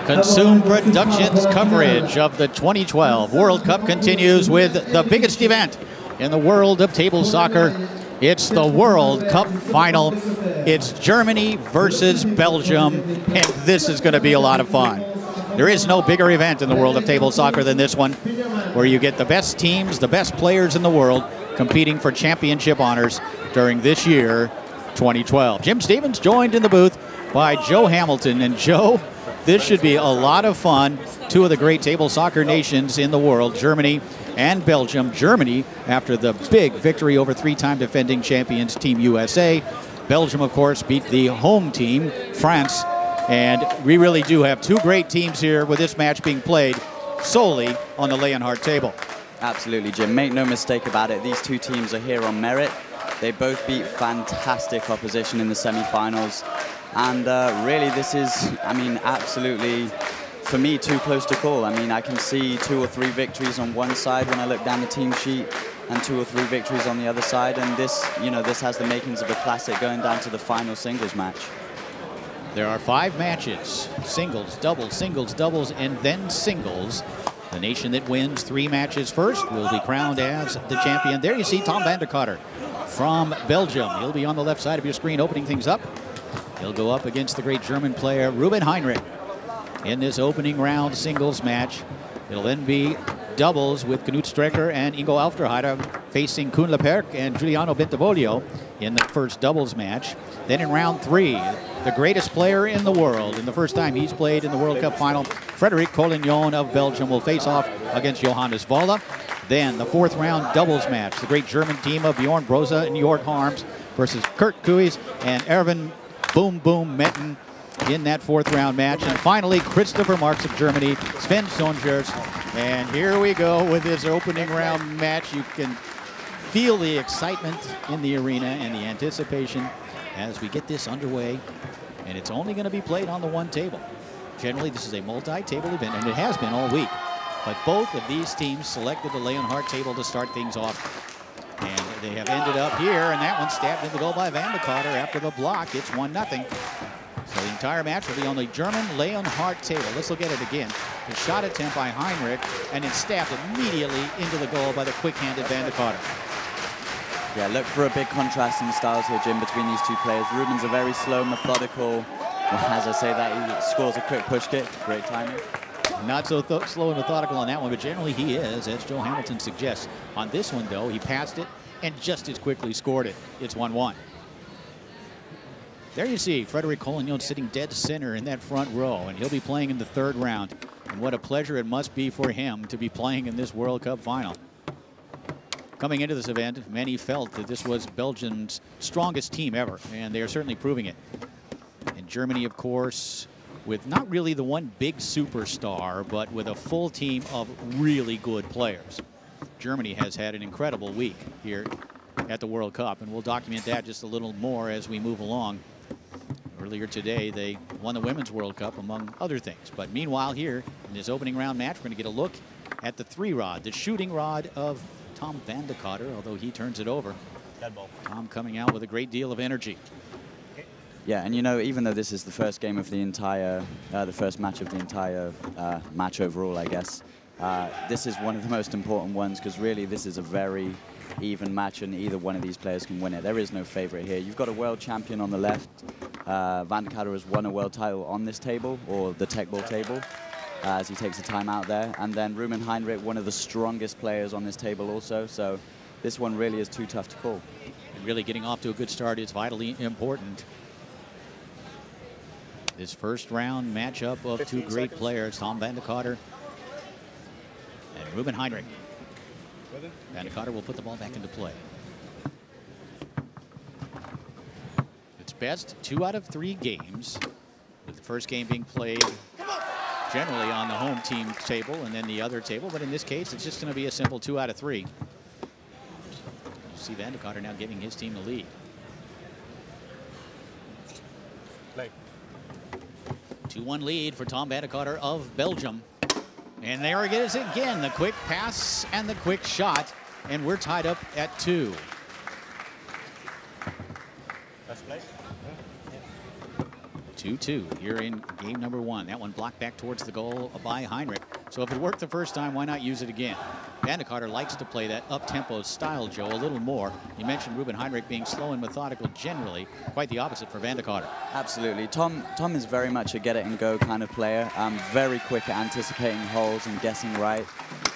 Consume Productions coverage of the 2012 World Cup continues with the biggest event in the world of table soccer. It's the World Cup final. It's Germany versus Belgium, and this is going to be a lot of fun. There is no bigger event in the world of table soccer than this one, where you get the best teams, the best players in the world competing for championship honors during this year, 2012. Jim Stevens joined in the booth by Joe Hamilton. And Joe, this should be a lot of fun. Two of the great table soccer nations in the world, Germany and Belgium. Germany, after the big victory over three-time defending champions Team USA. Belgium, of course, beat the home team, France. And we really do have two great teams here with this match being played solely on the Leonhardt table. Absolutely, Jim. Make no mistake about it. These two teams are here on merit. They both beat fantastic opposition in the semi-finals. And really, this is, I mean, absolutely, for me, too close to call. I mean, I can see 2 or 3 victories on one side when I look down the team sheet, and 2 or 3 victories on the other side. And this, you know, this has the makings of a classic going down to the final singles match. There are 5 matches: singles, doubles, and then singles. The nation that wins 3 matches first will be crowned as the champion. There you see Tom van der Kotter from Belgium. He'll be on the left side of your screen opening things up. He'll go up against the great German player Reuben Heinrich in this opening round singles match. It'll then be doubles with Knut Strecker and Ingo Aufderheide facing Koen Leperk and Giuliano Bentivoglio in the first doubles match. Then in round 3, the greatest player in the world, and the first time he's played in the World Cup final, Frederick Colignon of Belgium will face off against Johannes Valla. Then the 4th round doubles match, the great German team of Bjorn Brose and Jörg Harms versus Kurt Kuijs and Erwin Boom Boom Metten in that 4th round match. And finally, Christopher Marks of Germany, Sven Sonjers. And here we go with this opening round match. You can feel the excitement in the arena and the anticipation as we get this underway. And it's only going to be played on the one table. Generally, this is a multi-table event, and it has been all week. But both of these teams selected the Leonhardt table to start things off. And they have ended up here, and that one stabbed in the goal by Van der Kotter after the block. It's 1-0. So the entire match will be on the German Leonhardt table. Let's look at it again. The shot attempt by Heinrich, and it's stabbed immediately into the goal by the quick-handed Van der Kotter. Yeah, look for a big contrast in styles here, Jim, between these two players. Reuben's a very slow, methodical, as I say that, he scores a quick push kick. Great timing. Not so slow and methodical on that one, but generally he is, as Joe Hamilton suggests. On this one, though, he passed it and just as quickly scored it. It's 1-1. There you see Frederick Colignon sitting dead center in that front row, and he'll be playing in the 3rd round. And what a pleasure it must be for him to be playing in this World Cup final. Coming into this event, many felt that this was Belgium's strongest team ever, and they are certainly proving it. And Germany, of course, with not really the one big superstar, but with a full team of really good players. Germany has had an incredible week here at the World Cup, and we'll document that just a little more as we move along. Earlier today, they won the Women's World Cup, among other things. But meanwhile, here in this opening round match, we're going to get a look at the 3-rod, the shooting rod of Tom van der Kotter, although he turns it over. Tom coming out with a great deal of energy. Yeah, and you know, even though this is the first game of the entire, the first match of the entire match overall, I guess, this is one of the most important ones, because really this is a very even match and either one of these players can win it. There is no favorite here. You've got a world champion on the left. Van der Kotter has won a world title on this table, or the tech ball table, as he takes a time out there. And then Reuben Heinrich, one of the strongest players on this table also. So this one really is too tough to call. And really getting off to a good start is vitally important. This first round matchup of 2 great players, Tom van der Kotter and Reuben Heinrich. Van der Kotter will put the ball back into play. It's best 2 out of 3 games, with the first game being played generally on the home team table and then the other table, but in this case it's just going to be a simple 2 out of 3. You see Van der Kotter now giving his team the lead. Play. 2-1 lead for Tom van der Kotter of Belgium. And there it is again, the quick pass and the quick shot, and we're tied up at 2. Let's play. Yeah. 2-2 here in game number 1. That one blocked back towards the goal by Heinrich. So if it worked the first time, why not use it again? Vandekarter likes to play that up-tempo style, Joe, a little more. You mentioned Reuben Heinrich being slow and methodical generally. Quite the opposite for Vandekarter. Absolutely. Tom is very much a get-it-and-go kind of player. Very quick at anticipating holes and guessing right.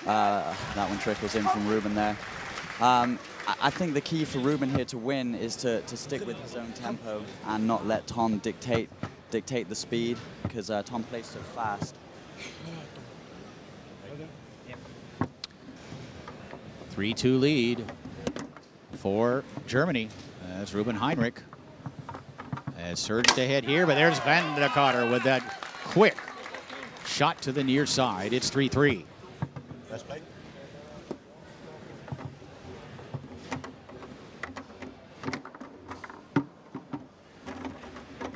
That one trickles in from Reuben there. I think the key for Reuben here to win is to stick with his own tempo and not let Tom dictate the speed, because Tom plays so fast. 3-2 lead for Germany as Reuben Heinrich has surged ahead here, but there's Vandekarter with that quick shot to the near side. It's 3-3. Best play.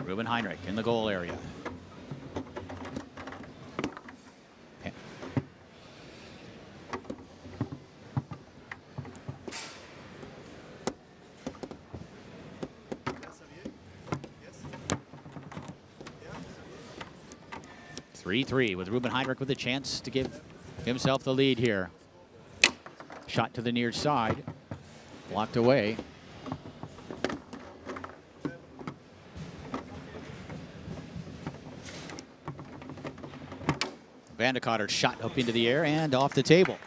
Reuben Heinrich in the goal area. Yes. 3-3 with Reuben Heinrich with a chance to give himself the lead here. Shot to the near side, blocked away. Vandekarter shot up into the air and off the table.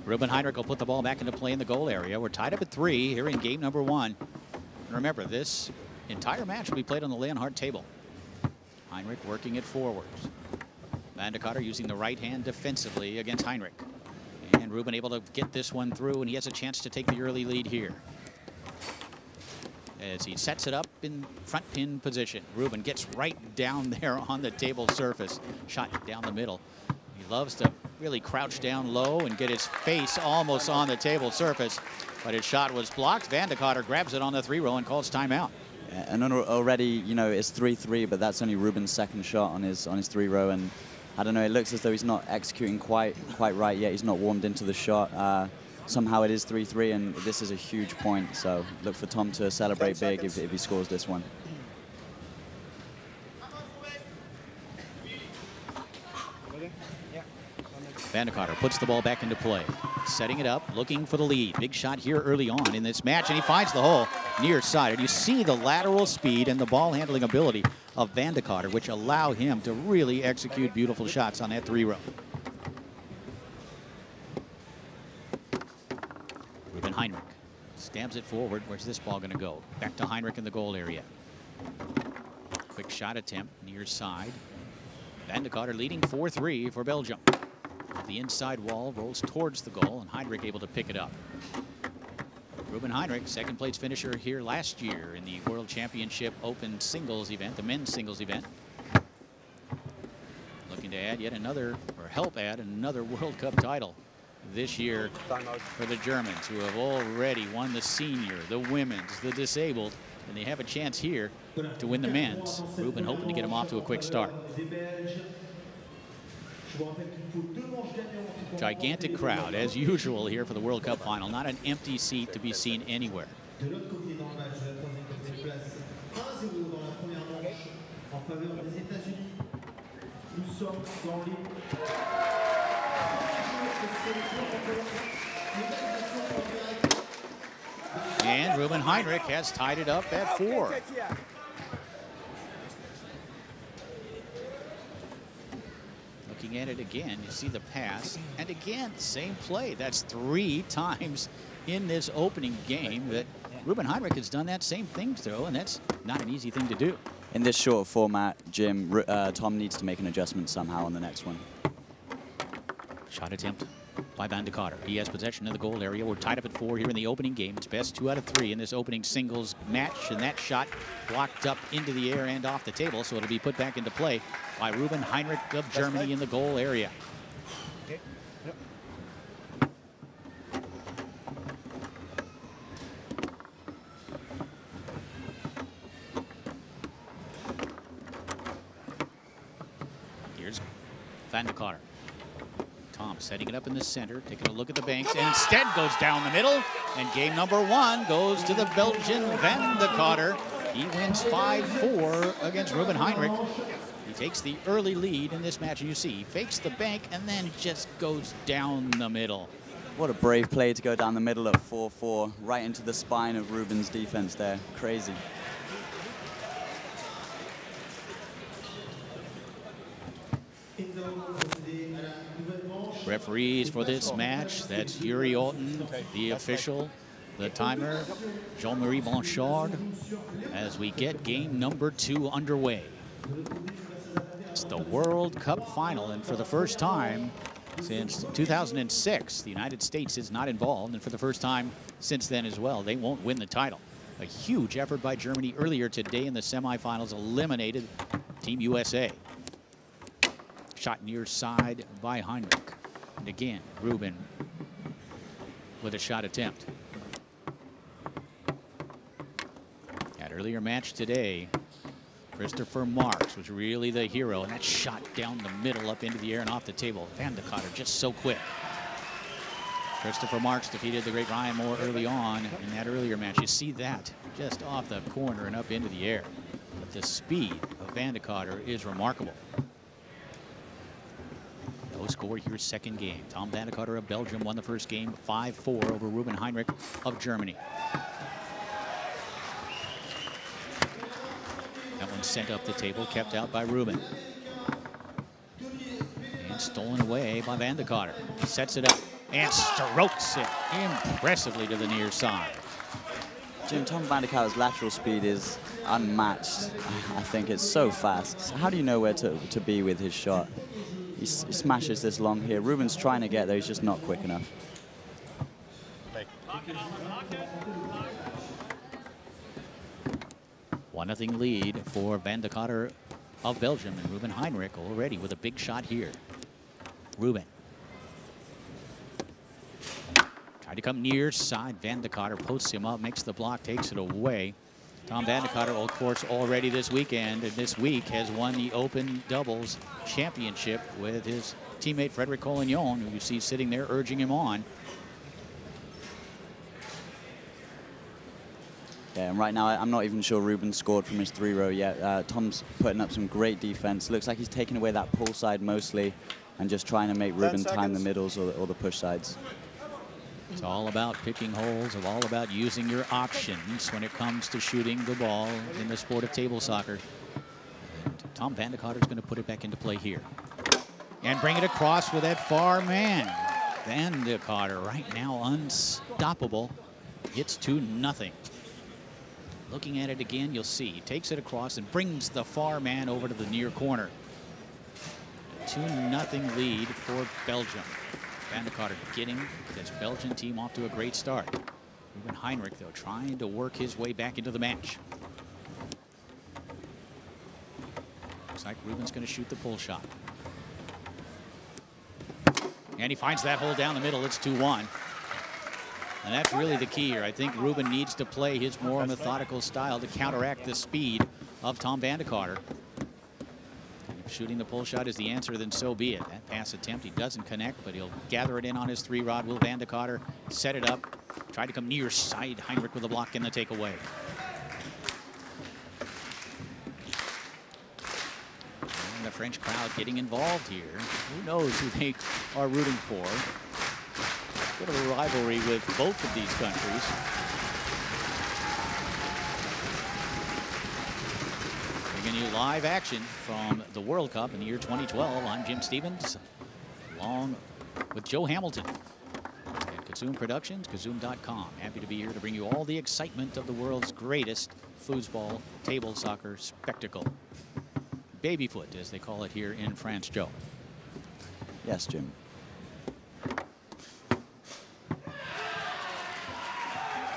Reuben Heinrich will put the ball back into play in the goal area. We're tied up at 3 here in game number 1. And remember, this entire match will be played on the Leonhardt table. Heinrich working it forwards. Vandekarter using the right hand defensively against Heinrich. And Reuben able to get this one through, and he has a chance to take the early lead here. As he sets it up in front pin position. Reuben gets right down there on the table surface. Shot down the middle. He loves to really crouch down low and get his face almost on the table surface. But his shot was blocked. Vandekarter grabs it on the 3-row and calls timeout. And already, you know, it's 3-3, but that's only Reuben's second shot on his 3-row, and I don't know, it looks as though he's not executing quite right yet. He's not warmed into the shot. Somehow it is 3-3, and this is a huge point. So look for Tom to celebrate big if he scores this one. Vandekarter puts the ball back into play, setting it up, looking for the lead. Big shot here early on in this match, and he finds the hole near side. And you see the lateral speed and the ball handling ability of Vandekarter, which allow him to really execute beautiful shots on that 3-row. Reuben Heinrich stabs it forward. Where's this ball going to go? Back to Heinrich in the goal area. Quick shot attempt near side. Vandekarter leading 4-3 for Belgium. The inside wall rolls towards the goal, and Heinrich able to pick it up. Reuben Heinrich, second place finisher here last year in the World Championship Open singles event, the men's singles event. Looking to add yet another, or help add another World Cup title this year for the Germans, who have already won the senior, the women's, the disabled, and they have a chance here to win the men's. Reuben hoping to get him off to a quick start. Gigantic crowd, as usual, here for the World Cup final. Not an empty seat to be seen anywhere. And Reuben Heinrich has tied it up at 4. Looking at it again, you see the pass, and again, same play. That's 3 times in this opening game that Reuben Heinrich has done that same thing, though, and that's not an easy thing to do. In this short format, Jim, Tom needs to make an adjustment somehow on the next one. Shot attempt by Vandekarter. He has possession of the goal area. We're tied up at 4 here in the opening game. It's best 2 out of 3 in this opening singles match, and that shot blocked up into the air and off the table, so it'll be put back into play by Reuben Heinrich of Germany in the goal area. Van de Carter. Tom setting it up in the center, taking a look at the banks, and instead goes down the middle. And game number 1 goes to the Belgian Van de Carter. He wins 5-4 against Reuben Heinrich. He takes the early lead in this match, and you see he fakes the bank and then just goes down the middle. What a brave play to go down the middle at 4-4, right into the spine of Reuben's defense there. Crazy. Referees for this match, that's Yuri Alton, the official, the timer, Jean-Marie Blanchard, as we get game number 2 underway. It's the World Cup final, and for the first time since 2006, the United States is not involved, and for the first time since then as well, they won't win the title. A huge effort by Germany earlier today in the semifinals eliminated Team USA. Shot near side by Heinrich. And again, Reuben with a shot attempt. That earlier match today, Christopher Marks was really the hero, and that shot down the middle up into the air and off the table. Van de Carter just so quick. Christopher Marks defeated the great Ryan Moore early on in that earlier match. You see that just off the corner and up into the air. But the speed of Van de Carter is remarkable. No score here, second game. Tom Van de Carter of Belgium won the first game 5-4 over Reuben Heinrich of Germany. That one sent up the table, kept out by Reuben. And stolen away by Van de Carter. He sets it up and strokes it impressively to the near side. Jim, Tom Van de Carter's lateral speed is unmatched. I think it's so fast. How do you know where to be with his shot? He smashes this long here. Reuben's trying to get there, he's just not quick enough. 1-0 lead for Van de Carter of Belgium, and Reuben Heinrich already with a big shot here. Reuben. Tried to come near side. Van de Carter posts him up, makes the block, takes it away. Tom Van de Carter, of course, already this weekend and this week has won the Open Doubles Championship with his teammate Frederick Colignon, who you see sitting there urging him on. Yeah, and right now I'm not even sure Reuben scored from his 3-row yet. Tom's putting up some great defense. Looks like he's taking away that pull side mostly and just trying to make Reuben time the middles or the push sides. It's all about picking holes, it's all about using your options when it comes to shooting the ball in the sport of table soccer. And Tom Van de Carter is going to put it back into play here. And bring it across with that far man. Van de Carter right now unstoppable. It's 2-0. Looking at it again, you'll see he takes it across and brings the far man over to the near corner. 2-0 lead for Belgium. Van de Carter getting this Belgian team off to a great start. Reuben Heinrich, though, trying to work his way back into the match. Looks like Reuben's going to shoot the pull shot. And he finds that hole down the middle. It's 2-1. And that's really the key here. I think Reuben needs to play his more methodical style to counteract the speed of Tom Van de Carter. If shooting the pull shot is the answer, then so be it. That pass attempt, he doesn't connect, but he'll gather it in on his 3-rod. Will Van de Carter set it up? Try to come near side. Heinrich with a block in the takeaway. And the French crowd getting involved here. Who knows who they are rooting for? Bit of a rivalry with both of these countries. Bringing you live action from the World Cup in the year 2012. I'm Jim Stevens, along with Joe Hamilton at Kazoom Productions, Kazoom.com. Happy to be here to bring you all the excitement of the world's greatest foosball table soccer spectacle. Babyfoot, as they call it here in France, Joe. Yes, Jim.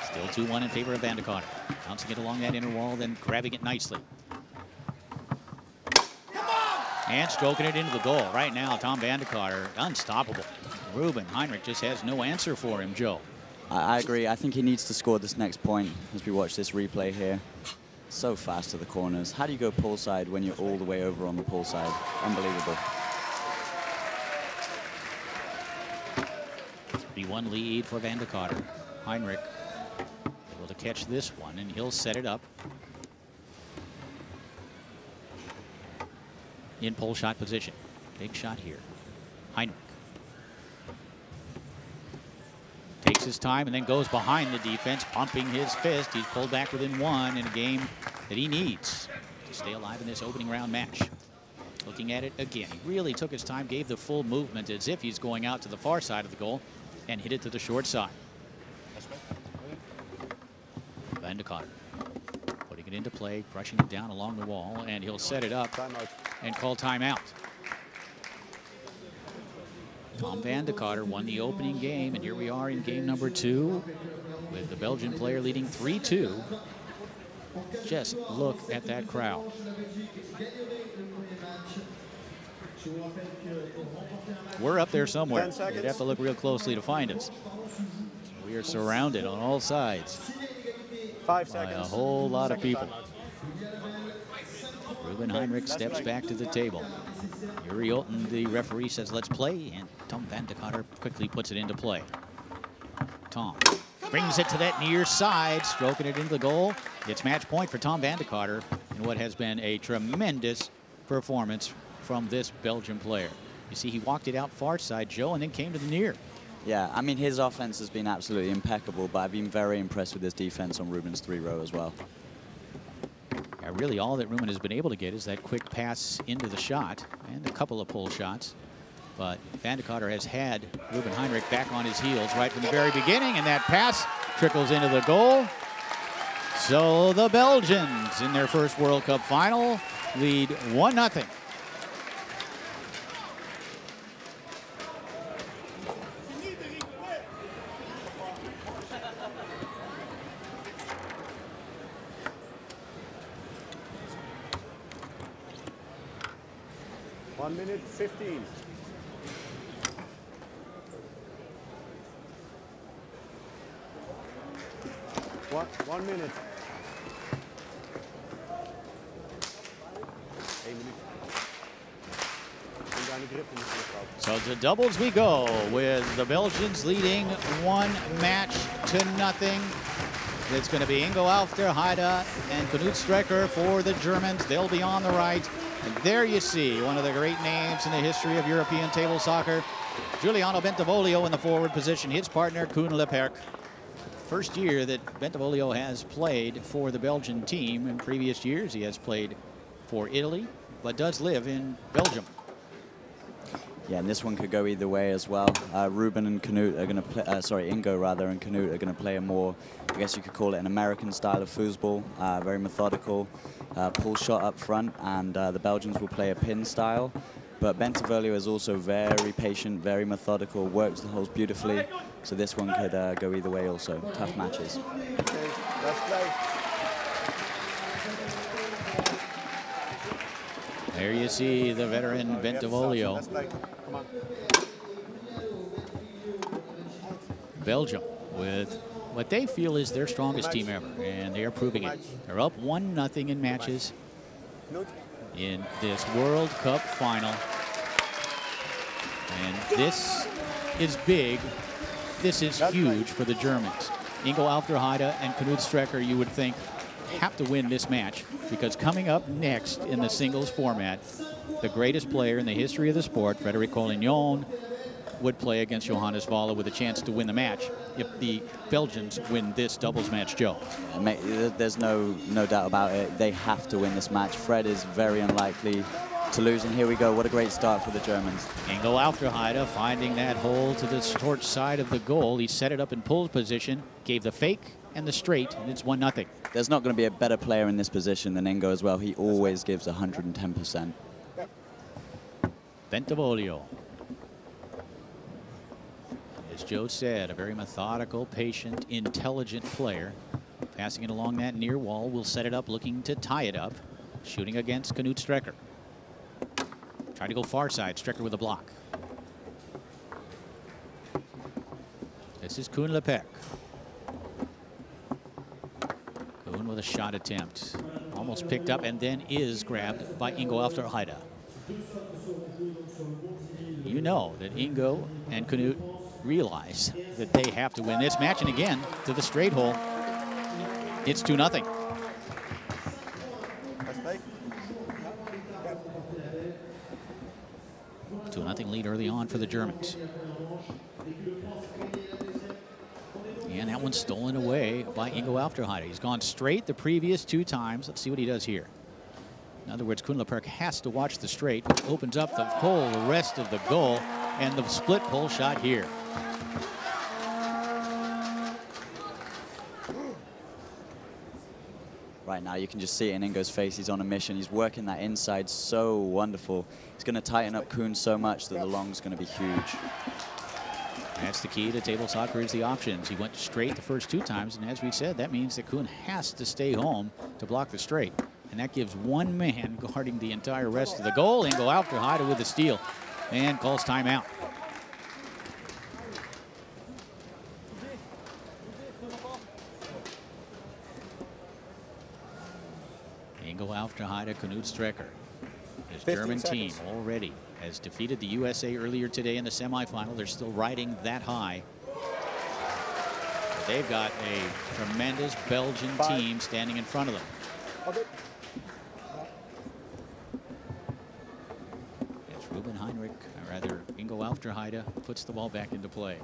Still 2-1 in favor of Van de Carter. Bouncing it along that inner wall, then grabbing it nicely. And stroking it into the goal. Right now, Tom Van de Carter, unstoppable. Reuben Heinrich just has no answer for him, Joe. I agree. I think he needs to score this next point as we watch this replay here. So fast to the corners. How do you go pull side when you're all the way over on the pull side? Unbelievable. 3-1 lead for Van de Cotter. Heinrich able to catch this one, and he'll set it up. In pole shot position. Big shot here. Heinrich takes his time and then goes behind the defense, pumping his fist. He's pulled back within one in a game that he needs to stay alive in this opening round match. Looking at it again, he really took his time, gave the full movement as if he's going out to the far side of the goal, and hit it to the short side. Van de Cotter putting it into play, brushing it down along the wall, and he'll set it up and call timeout. Tom Van de Cotter won the opening game, and here we are in game number 2 with the Belgian player leading 3-2. Just look at that crowd. We're up there somewhere. You'd have to look real closely to find us. We are surrounded on all sides 5 by seconds. a whole lot of people. Reuben Heinrich steps back to the table. Yuri Olten, the referee, says, let's play, and Tom Van de Cotter quickly puts it into play. Tom brings it to that near side, stroking it into the goal. It's match point for Tom Van de Cotter in what has been a tremendous performance from this Belgian player. You see, he walked it out far side, Joe, and then came to the near. Yeah, I mean, his offense has been absolutely impeccable, but I've been very impressed with his defense on Reuben's 3-row as well. Yeah, really all that Reuben has been able to get is that quick pass into the shot and a couple of pull shots. But Van de Cotter has had Reuben Heinrich back on his heels right from the very beginning, and that pass trickles into the goal. So the Belgians in their first World Cup final lead 1-0. One minute 15. One minute. 1 minuut. So to doubles we go, with the Belgians leading 1-0. It's going to be Ingo Aufderheide and Knut Strecker for the Germans. They'll be on the right. And there you see one of the great names in the history of European table soccer, Giuliano Bentivoglio in the forward position, his partner Koen Leperk. First year that Bentivoglio has played for the Belgian team. In previous years he has played for Italy, but does live in Belgium. Yeah, and this one could go either way as well. Reuben and Knut are going to play, Ingo rather, and Knut are going to play a more, I guess you could call it an American style of foosball, very methodical, pull shot up front, and the Belgians will play a pin style. But Bentivoglio is also very patient, very methodical, works the holes beautifully. So this one could go either way also. Tough matches. Okay, let's play. There you see the veteran Bentivoglio. Let's play. Come on. Belgium with what they feel is their strongest team ever, and they are proving it. They're up 1-0 in matches in this World Cup final. And this is big. This is huge for the Germans. Ingo Aufderheide and Knut Strecker, you would think, have to win this match, because coming up next in the singles format, the greatest player in the history of the sport, Frederick Colignon, would play against Johannes Valla with a chance to win the match if the Belgians win this doubles match, Joe. There's no doubt about it. They have to win this match. Fred is very unlikely to lose, and here we go. What a great start for the Germans. Ingo Aufderheide finding that hole to the short side of the goal. He set it up in pull position, gave the fake and the straight, and it's 1-0. There's not going to be a better player in this position than Ingo as well. He always gives 110%. Bentivoglio. As Joe said, a very methodical, patient, intelligent player. Passing it along that near wall, will set it up, looking to tie it up. Shooting against Knut Strecker. Trying to go far side, Strecker with a block. This is Koen Leperk. Koen with a shot attempt. Almost picked up and then is grabbed by Ingo Aufderheide. You know that Ingo and Knut realize that they have to win this match. And again, to the straight hole, it's 2-0. That's play. 2-0 lead early on for the Germans. And that one's stolen away by Ingo Aufderheide. He's gone straight the previous 2 times. Let's see what he does here. In other words, Koen Leperk has to watch the straight, which opens up the whole rest of the goal, and the split pull shot here. Right now, you can just see it in Ingo's face. He's on a mission. He's working that inside so wonderful. He's going to tighten up Koen so much that the long's going to be huge. That's the key to table soccer, is the options. He went straight the first 2 times, and as we said, that means that Koen has to stay home to block the straight. And that gives one man guarding the entire rest of the goal. Ingo Aufderheide with the steal and calls timeout. Ingo Aufderheide, Knut Strecker. His German team already has defeated the USA earlier today in the semifinal. They're still riding that high. But they've got a tremendous Belgian team standing in front of them. Okay. As Reuben Heinrich, or rather Ingo Aufderheide, puts the ball back into play.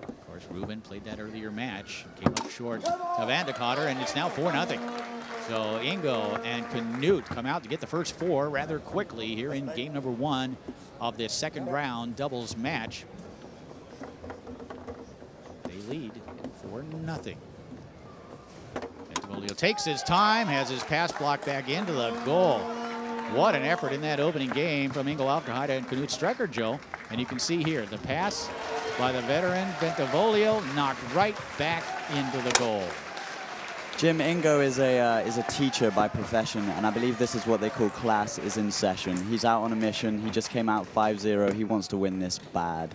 Of course, Reuben played that earlier match, came up short to Van de Cotter, and it's now 4-0. So Ingo and Knut come out to get the first 4 rather quickly here in game number 1 of this second round doubles match. They lead 4-0. Bentolio takes his time, has his pass blocked back into the goal. What an effort in that opening game from Ingo Aufderheide and Knut Strecker, Joe. And you can see here the pass by the veteran Bentivolio knocked right back into the goal. Jim, Ingo is a teacher by profession, and I believe this is what they call class is in session. He's out on a mission. He just came out 5-0. He wants to win this bad.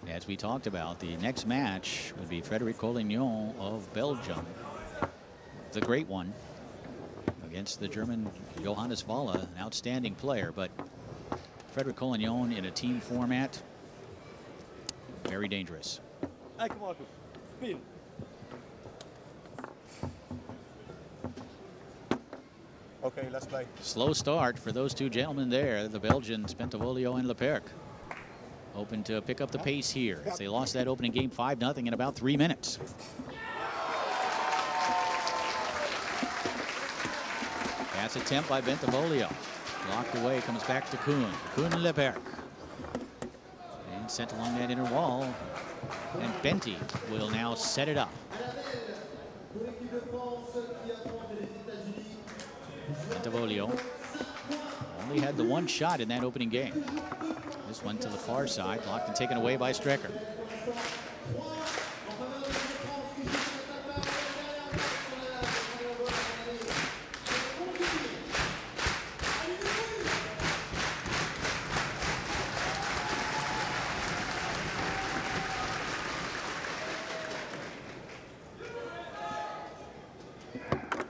As we talked about, the next match would be Frederick Colignon of Belgium, the great one, against the German Johannes Valla, an outstanding player. But Frederick Colignon in a team format, very dangerous. Okay, let's play. Slow start for those 2 gentlemen there, the Belgians, Bentivolio and Leperk. Hoping to pick up the pace here, as they lost that opening game 5-0 in about 3 minutes. Pass attempt by Bentivolio. Blocked away, comes back to Koen. Koen Leperk. And sent along that inner wall. And Benti will now set it up. Bentivolio only had the 1 shot in that opening game. This one to the far side, blocked and taken away by Strecker.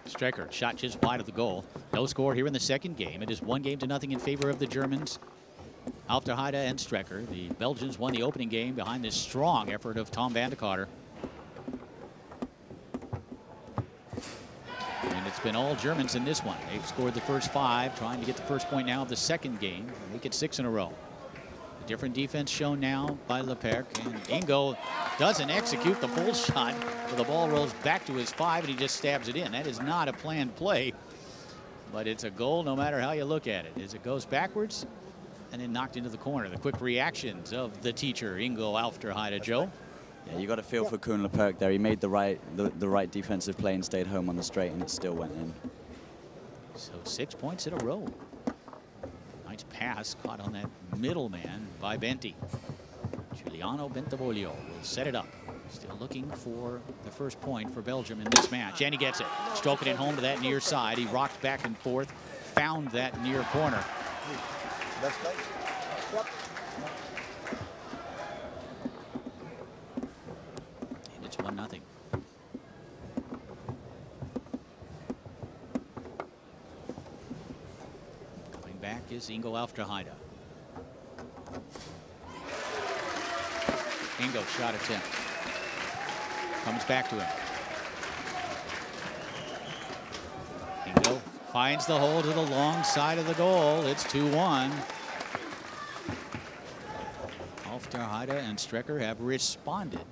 Strecker shot just wide of the goal. No score here in the second game. It is 1-0 in favor of the Germans. Aufderheide and Strecker. The Belgians won the opening game behind this strong effort of Tom Van de Cotter. And it's been all Germans in this one. They've scored the first 5, trying to get the first point now of the second game, make it 6 in a row. A different defense shown now by Leperk, and Ingo doesn't execute the full shot, so the ball rolls back to his 5 and he just stabs it in. That is not a planned play, but it's a goal no matter how you look at it, as it goes backwards and then knocked into the corner. The quick reactions of the teacher, Ingo Aufderheide, Joe. Yeah, you got to feel for Koen Leperk there. He made the right defensive play and stayed home on the straight, and it still went in. So 6 points in a row. Nice pass caught on that middleman by Benti. Giuliano Bentivolio will set it up. Still looking for the first point for Belgium in this match, and he gets it. Stroking it home to that near side. He rocked back and forth, found that near corner. Let's play. Yep. And it's 1-0. Coming back is Ingo Aufderheide. Ingo, shot attempt. Comes back to him. Ingo finds the hole to the long side of the goal. It's 2-1. Aufderheide and Strecker have responded.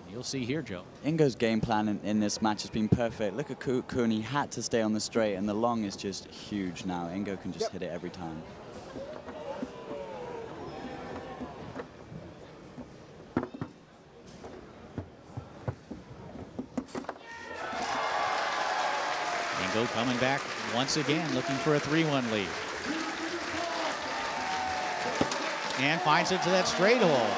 You'll see here, Joe. Ingo's game plan in this match has been perfect. Look at Kuhn. He had to stay on the straight, and the long is just huge now. Ingo can just hit it every time. Ingo coming back once again, looking for a 3-1 lead. And finds it to that straight hole.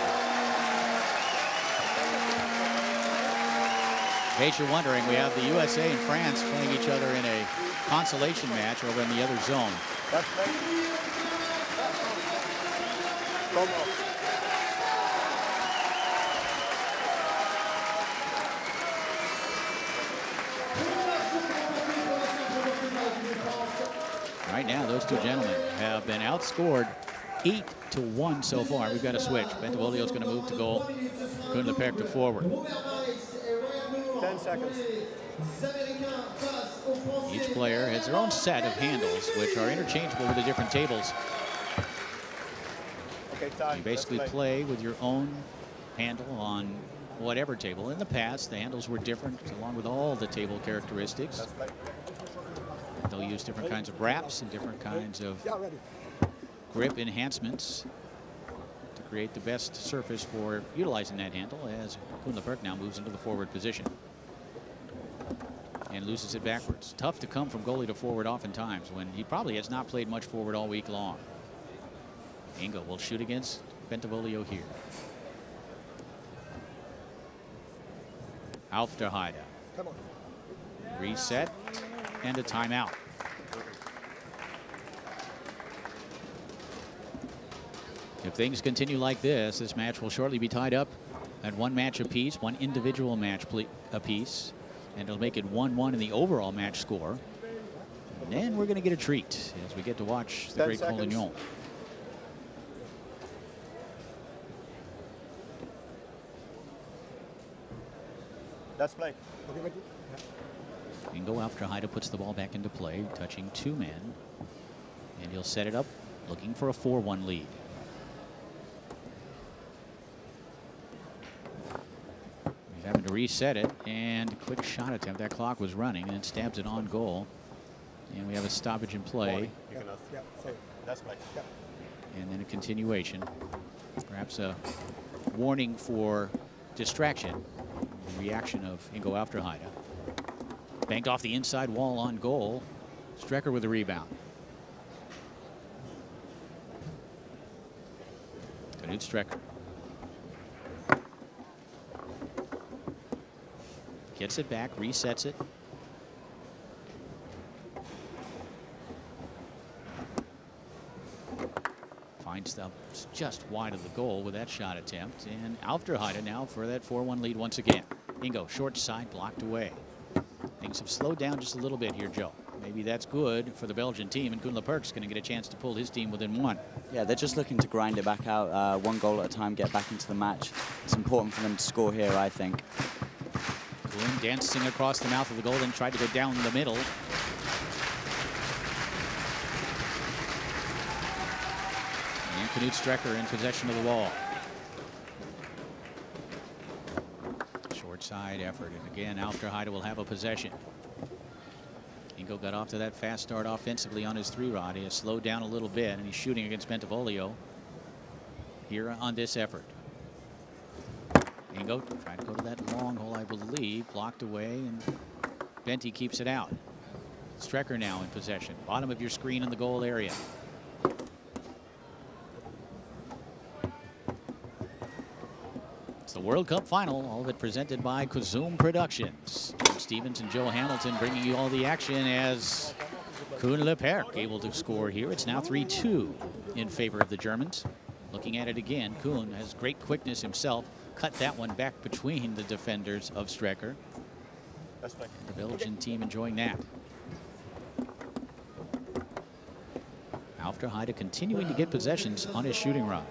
In case you're wondering, we have the USA and France playing each other in a consolation match over in the other zone. That's right. Come on. Right now, those two gentlemen have been outscored 8-1 so far. We've got a switch. Bentivolio's going to move to goal. Kuhn-Lepperc to forward. 10 seconds. Each player has their own set of handles, which are interchangeable with the different tables. Okay, time. You basically play with your own handle on whatever table. In the past, the handles were different, along with all the table characteristics. That's right. They'll use different kinds of wraps and different kinds of Yeah, ready. grip enhancements to create the best surface for utilizing that handle, as Kuhn-Lepperc now moves into the forward position and loses it backwards. Tough to come from goalie to forward oftentimes when he probably has not played much forward all week long. Ingo will shoot against Bentivolio here. Aufderheide. Come on. Reset and a timeout. If things continue like this match will shortly be tied up at one match apiece, one individual match apiece, and it'll make it 1-1 in the overall match score. And then we're going to get a treat as we get to watch the great Colignon. Let's play. Okay, ready? Ingo Aufderheide puts the ball back into play, touching two men, and he'll set it up, looking for a 4-1 lead. He's having to reset it, and quick shot attempt. That clock was running, and it stabs it on goal. And we have a stoppage in play. Yeah, so let's play. Yeah. And then a continuation. Perhaps a warning for distraction. The reaction of Ingo Aufderheide. Banked off the inside wall on goal. Strecker with a rebound. Knut Strecker. Gets it back, resets it. Finds the just wide of the goal with that shot attempt. And Aufderheide now for that 4-1 lead once again. Ingo, short side, blocked away. Things have slowed down just a little bit here, Joe. Maybe that's good for the Belgian team, and Kuhn-Lepperc's going to get a chance to pull his team within one. Yeah, they're just looking to grind it back out, one goal at a time, get back into the match. It's important for them to score here, I think. Kuhn dancing across the mouth of the goal, then tried to go down the middle. And Knut Strecker in possession of the ball. Short side effort, and again, Aufderheide will have a possession. Ingo got off to that fast start offensively on his 3-rod. He has slowed down a little bit, and he's shooting against Bentivolio here on this effort. Ingo trying to go to that long hole, I believe, blocked away, and Benti keeps it out. Strecker now in possession. Bottom of your screen in the goal area. It's the World Cup final, all of it presented by Kazum Productions. Jim Stevens and Joe Hamilton bringing you all the action as Kuhn-Lepperc able to score here. It's now 3-2 in favor of the Germans. Looking at it again, Kuhn has great quickness himself. Cut that one back between the defenders of Strecker. And the Belgian team enjoying that. Aufderheide continuing to get possessions on his shooting run.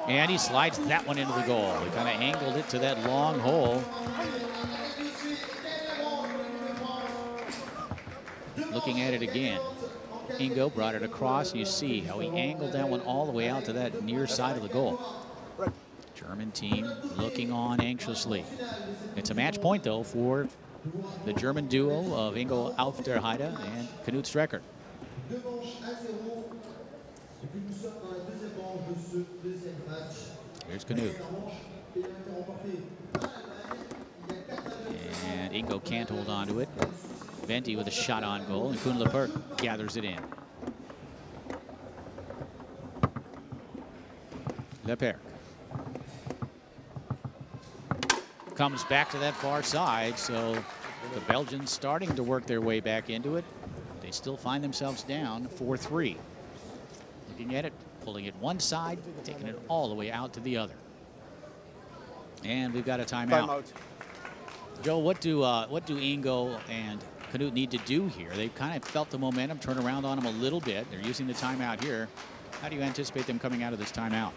And he slides that one into the goal. He kind of angled it to that long hole. Looking at it again, Ingo brought it across. You see how he angled that one all the way out to that near side of the goal. German team looking on anxiously. It's a match point, though, for the German duo of Ingo Aufderheide and Knut Strecker. Here's Knut. And Ingo can't hold on to it. Venti with a shot on goal, and Koen Leperk gathers it in. Leperk comes back to that far side, so the Belgians starting to work their way back into it. They still find themselves down 4-3. Looking at it, pulling it one side, taking it all the way out to the other. And we've got a timeout. Joe, what do Ingo and Knut need to do here? They've kind of felt the momentum turn around on them a little bit. They're using the timeout here. How do you anticipate them coming out of this timeout?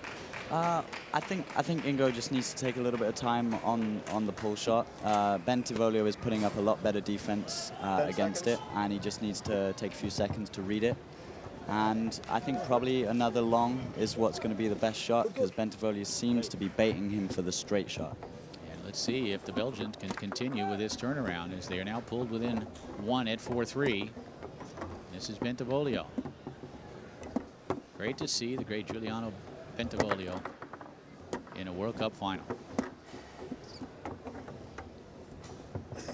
I think Ingo just needs to take a little bit of time on the pull shot. Bentivoglio is putting up a lot better defense against it, and he just needs to take a few seconds to read it. And I think probably another long is what's going to be the best shot, because Bentivoglio seems to be baiting him for the straight shot. And let's see if the Belgians can continue with this turnaround, as they are now pulled within one at 4-3. This is Bentivoglio. Great to see the great Giuliano Bentivoglio in a World Cup final.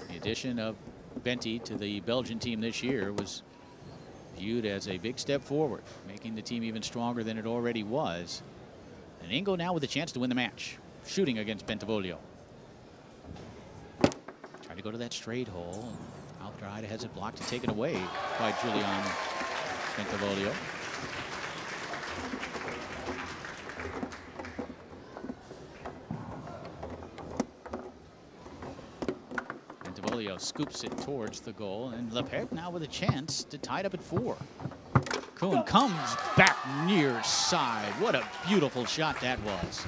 The addition of Benti to the Belgian team this year was viewed as a big step forward, making the team even stronger than it already was. And Ingo now with a chance to win the match, shooting against Bentivoglio. Trying to go to that straight hole. Aufderheide has it blocked and taken away by Giuliano Bentivoglio. Scoops it towards the goal, and Leperk now with a chance to tie it up at 4. Koen comes back near side. What a beautiful shot that was.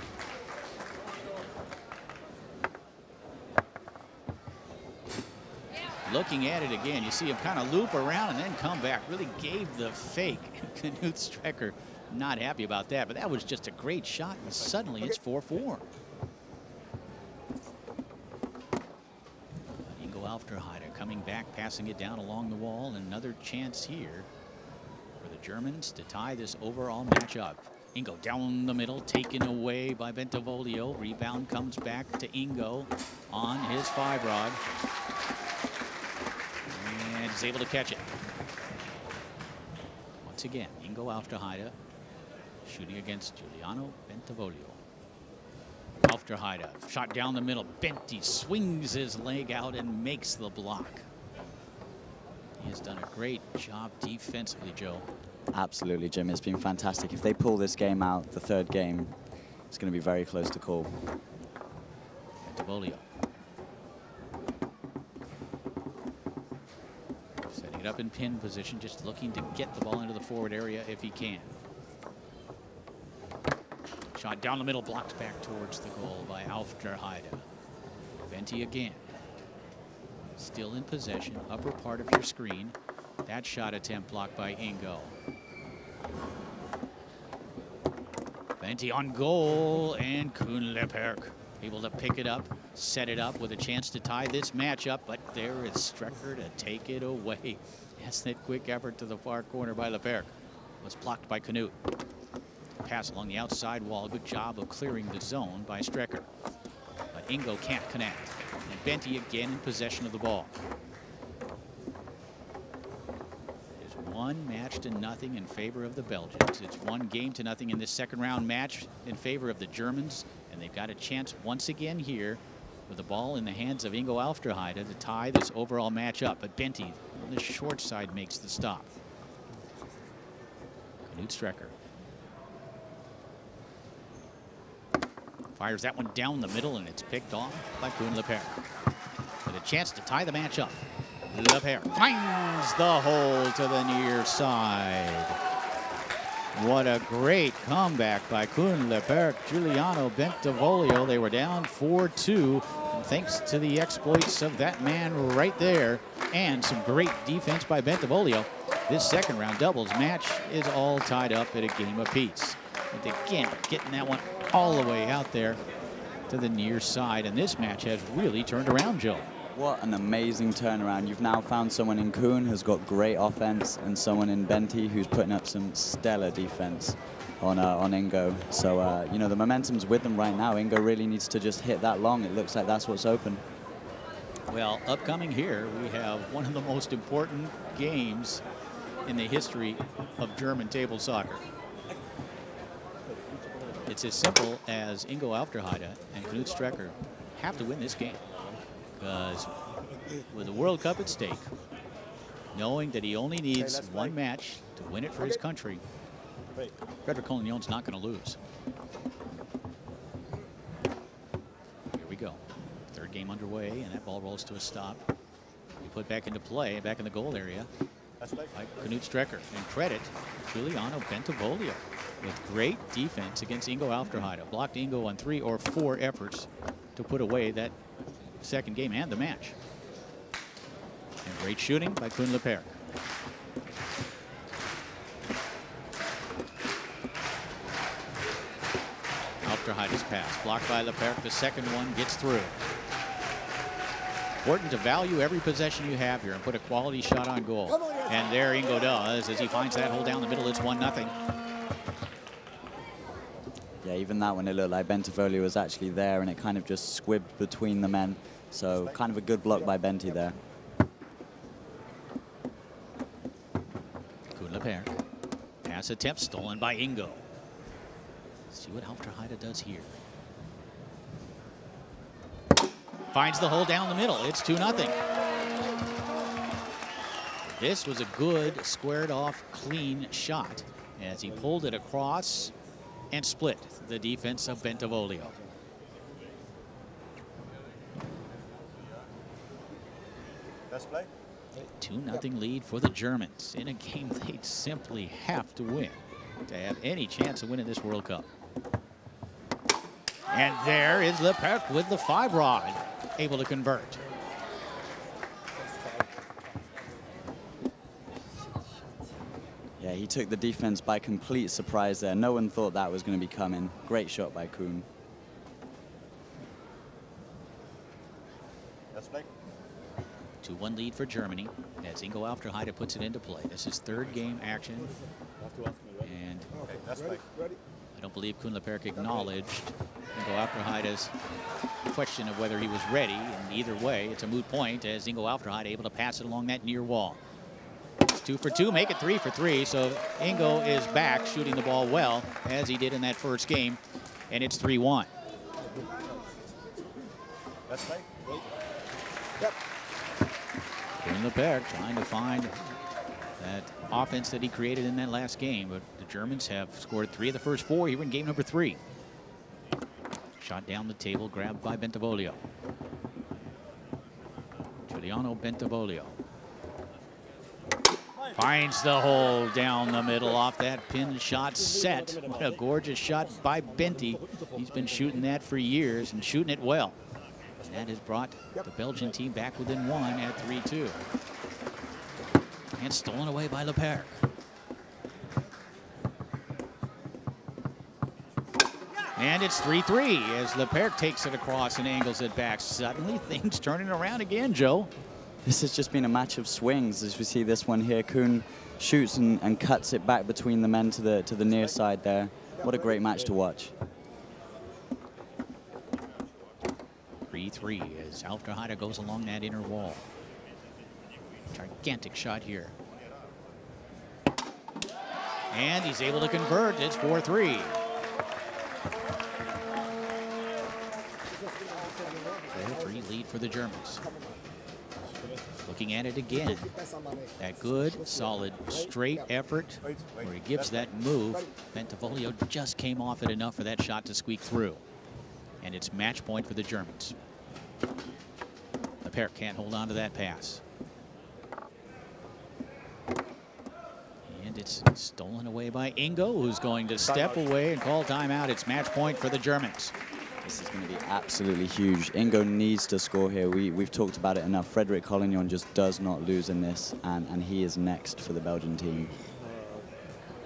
Looking at it again, you see him kind of loop around and then come back. Really gave the fake. Knut Strecker not happy about that, but that was just a great shot, and suddenly it's 4-4. Aufderheide coming back, passing it down along the wall. Another chance here for the Germans to tie this overall matchup. Ingo down the middle, taken away by Bentivoglio. Rebound comes back to Ingo on his 5-rod. And he's able to catch it. Once again, Ingo Aufderheide shooting against Giuliano Bentivoglio. Aufderheide, shot down the middle. Benti swings his leg out and makes the block. He has done a great job defensively, Joe. Absolutely, Jim. It's been fantastic. If they pull this game out, the third game, it's going to be very close to call. Bentivoglio. Setting it up in pin position, just looking to get the ball into the forward area if he can. Shot down the middle, blocked back towards the goal by Aufderheide. Venti again. Still in possession, upper part of your screen. That shot attempt blocked by Ingo. Venti on goal, and Koen Leperk able to pick it up, set it up with a chance to tie this match up, but there is Strecker to take it away. Yes, that quick effort to the far corner by Leperk was blocked by Knut. Pass along the outside wall. Good job of clearing the zone by Strecker. But Ingo can't connect. And Benti again in possession of the ball. It's 1-0 in favor of the Belgians. It's 1-0 in this second round match in favor of the Germans. And they've got a chance once again here with the ball in the hands of Ingo Aufderheide to tie this overall match up. But Benti on the short side makes the stop. Knut Strecker. Fires that one down the middle, and it's picked off by Koen Leperk. With a chance to tie the match up. Leperk finds the hole to the near side. What a great comeback by Koen Leperc, Giuliano Bentivoglio. They were down 4-2. And thanks to the exploits of that man right there and some great defense by Bentivoglio, this second round doubles match is all tied up at a game apiece. And again, getting that one all the way out there to the near side. And this match has really turned around, Joe. What an amazing turnaround. You've now found someone in Koen who's got great offense and someone in Benti who's putting up some stellar defense on Ingo. So, you know, the momentum's with them right now. Ingo really needs to just hit that long. It looks like that's what's open. Well, upcoming here, we have one of the most important games in the history of German table soccer. It's as simple as Ingo Aufderheide and Knut Strecker have to win this game. Because with the World Cup at stake, knowing that he only needs one match to win it for his country, Frederick Colignon's not going to lose. Here we go. Third game underway, and that ball rolls to a stop. We put back into play, back in the goal area by Knut Strecker. And credit Giuliano Bentivoglio with great defense against Ingo Aufderheide. Blocked Ingo on 3 or 4 efforts to put away that second game and the match. And great shooting by Koen Leperc. Aufderheide's pass blocked by Leperc. The second one gets through. Important to value every possession you have here and put a quality shot on goal. And there Ingo does as he finds that hole down the middle. It's 1-0. Yeah, even that one, it looked like Bentivoglio was actually there and it kind of just squibbed between the men. So kind of a good block by Benti there. Koen Leperc. Pass attempt stolen by Ingo. See what Aufderheide does here. Finds the hole down the middle. It's 2-0. This was a good, squared off, clean shot as he pulled it across and split the defense of Bentivoglio. Best play. 2-0 lead for the Germans in a game they'd simply have to win to have any chance of winning this World Cup. And there is Leperc with the 5-rod, able to convert. Yeah, he took the defense by complete surprise there. No one thought that was going to be coming. Great shot by Koen. Best play. 2-1 lead for Germany as Ingo Aufderheide puts it into play. This is third game action. And I don't believe Koen Leperc acknowledged Ingo Aufderheide's question of whether he was ready. And either way, it's a moot point as Ingo Aufderheide able to pass it along that near wall. It's 2 for 2, make it 3 for 3. So Ingo is back shooting the ball well as he did in that first game. And it's 3-1. Best play. Koen Leperc trying to find that offense that he created in that last game, but the Germans have scored 3 of the first 4 here in game number 3. Shot down the table, grabbed by Bentivoglio. Giuliano Bentivoglio finds the hole down the middle off that pin shot set. What a gorgeous shot by Benti. He's been shooting that for years and shooting it well. And that has brought the Belgian team back within 1 at 3-2. And stolen away by Leperc. And it's 3-3 as Leperc takes it across and angles it back. Suddenly things turning around again, Joe. This has just been a match of swings as we see this one here. Koen shoots and cuts it back between the men to the near side there. What a great match to watch. 3-3 as Aufderheide goes along that inner wall. Gigantic shot here. And he's able to convert. It's 4-3. 4-3 lead for the Germans. Looking at it again. That good, solid, straight effort where he gives that move. Bentivoglio just came off it enough for that shot to squeak through. And it's match point for the Germans. Leperc can't hold on to that pass. And And it's stolen away by Ingo, who's going to step away and call timeout. It's match point for the Germans. This is going to be absolutely huge. Ingo needs to score here. We've talked about it enough. Frederick Colignon just does not lose in this, and he is next for the Belgian team.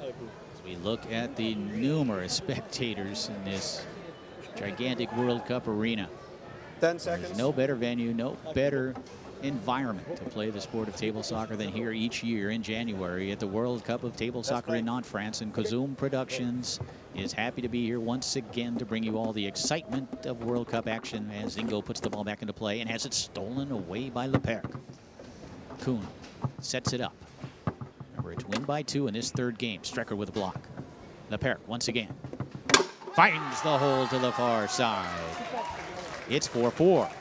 As we look at the numerous spectators in this gigantic World Cup arena, 10 seconds. there's no better venue, no better environment to play the sport of table soccer than here each year in January at the World Cup of Table Soccer in Nantes, France. And Kozoom Productions is happy to be here once again to bring you all the excitement of World Cup action as Ingo puts the ball back into play and has it stolen away by Leperc. Kuhn sets it up. Remember, it's win by 2 in this third game. Strecker with a block. Leperc once again finds the hole to the far side. It's 4-4.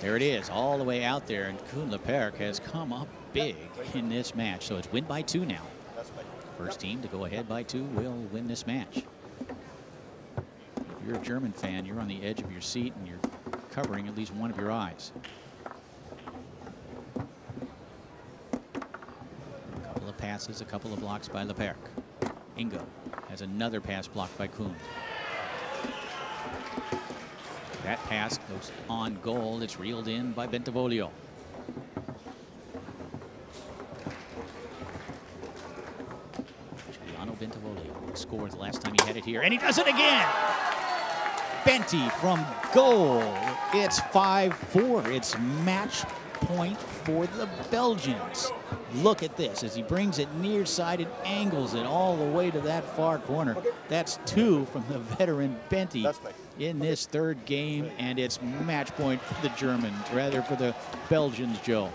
There it is, all the way out there, and Koen Leperc has come up big in this match. So it's win by 2 now. First team to go ahead by 2 will win this match. If you're a German fan, you're on the edge of your seat and you're covering at least one of your eyes. A couple of passes, a couple of blocks by Leperc. Ingo has another pass blocked by Kuhn. That pass goes on goal. It's reeled in by Bentivoglio. Giuliano Bentivoglio scored the last time he had it here, and he does it again. Benti from goal. It's 5-4. It's match point for the Belgians. Look at this as he brings it near side and angles it all the way to that far corner. That's 2 from the veteran Benti in this third game, and it's match point for the Germans, rather for the Belgians, Joe.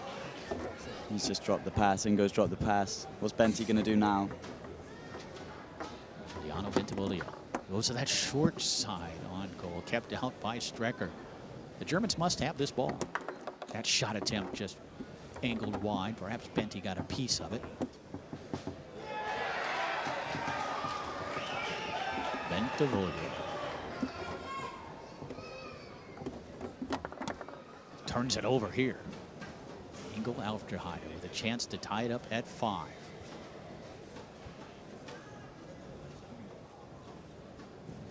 He's just dropped the pass. Ingo's dropped the pass. What's Benti going to do now? Giuliano Bentivoglio goes to that short side on goal, kept out by Strecker. The Germans must have this ball. That shot attempt just angled wide. Perhaps Benti got a piece of it. Bentivoglio turns it over here. Ingo Aufderheide with a chance to tie it up at 5.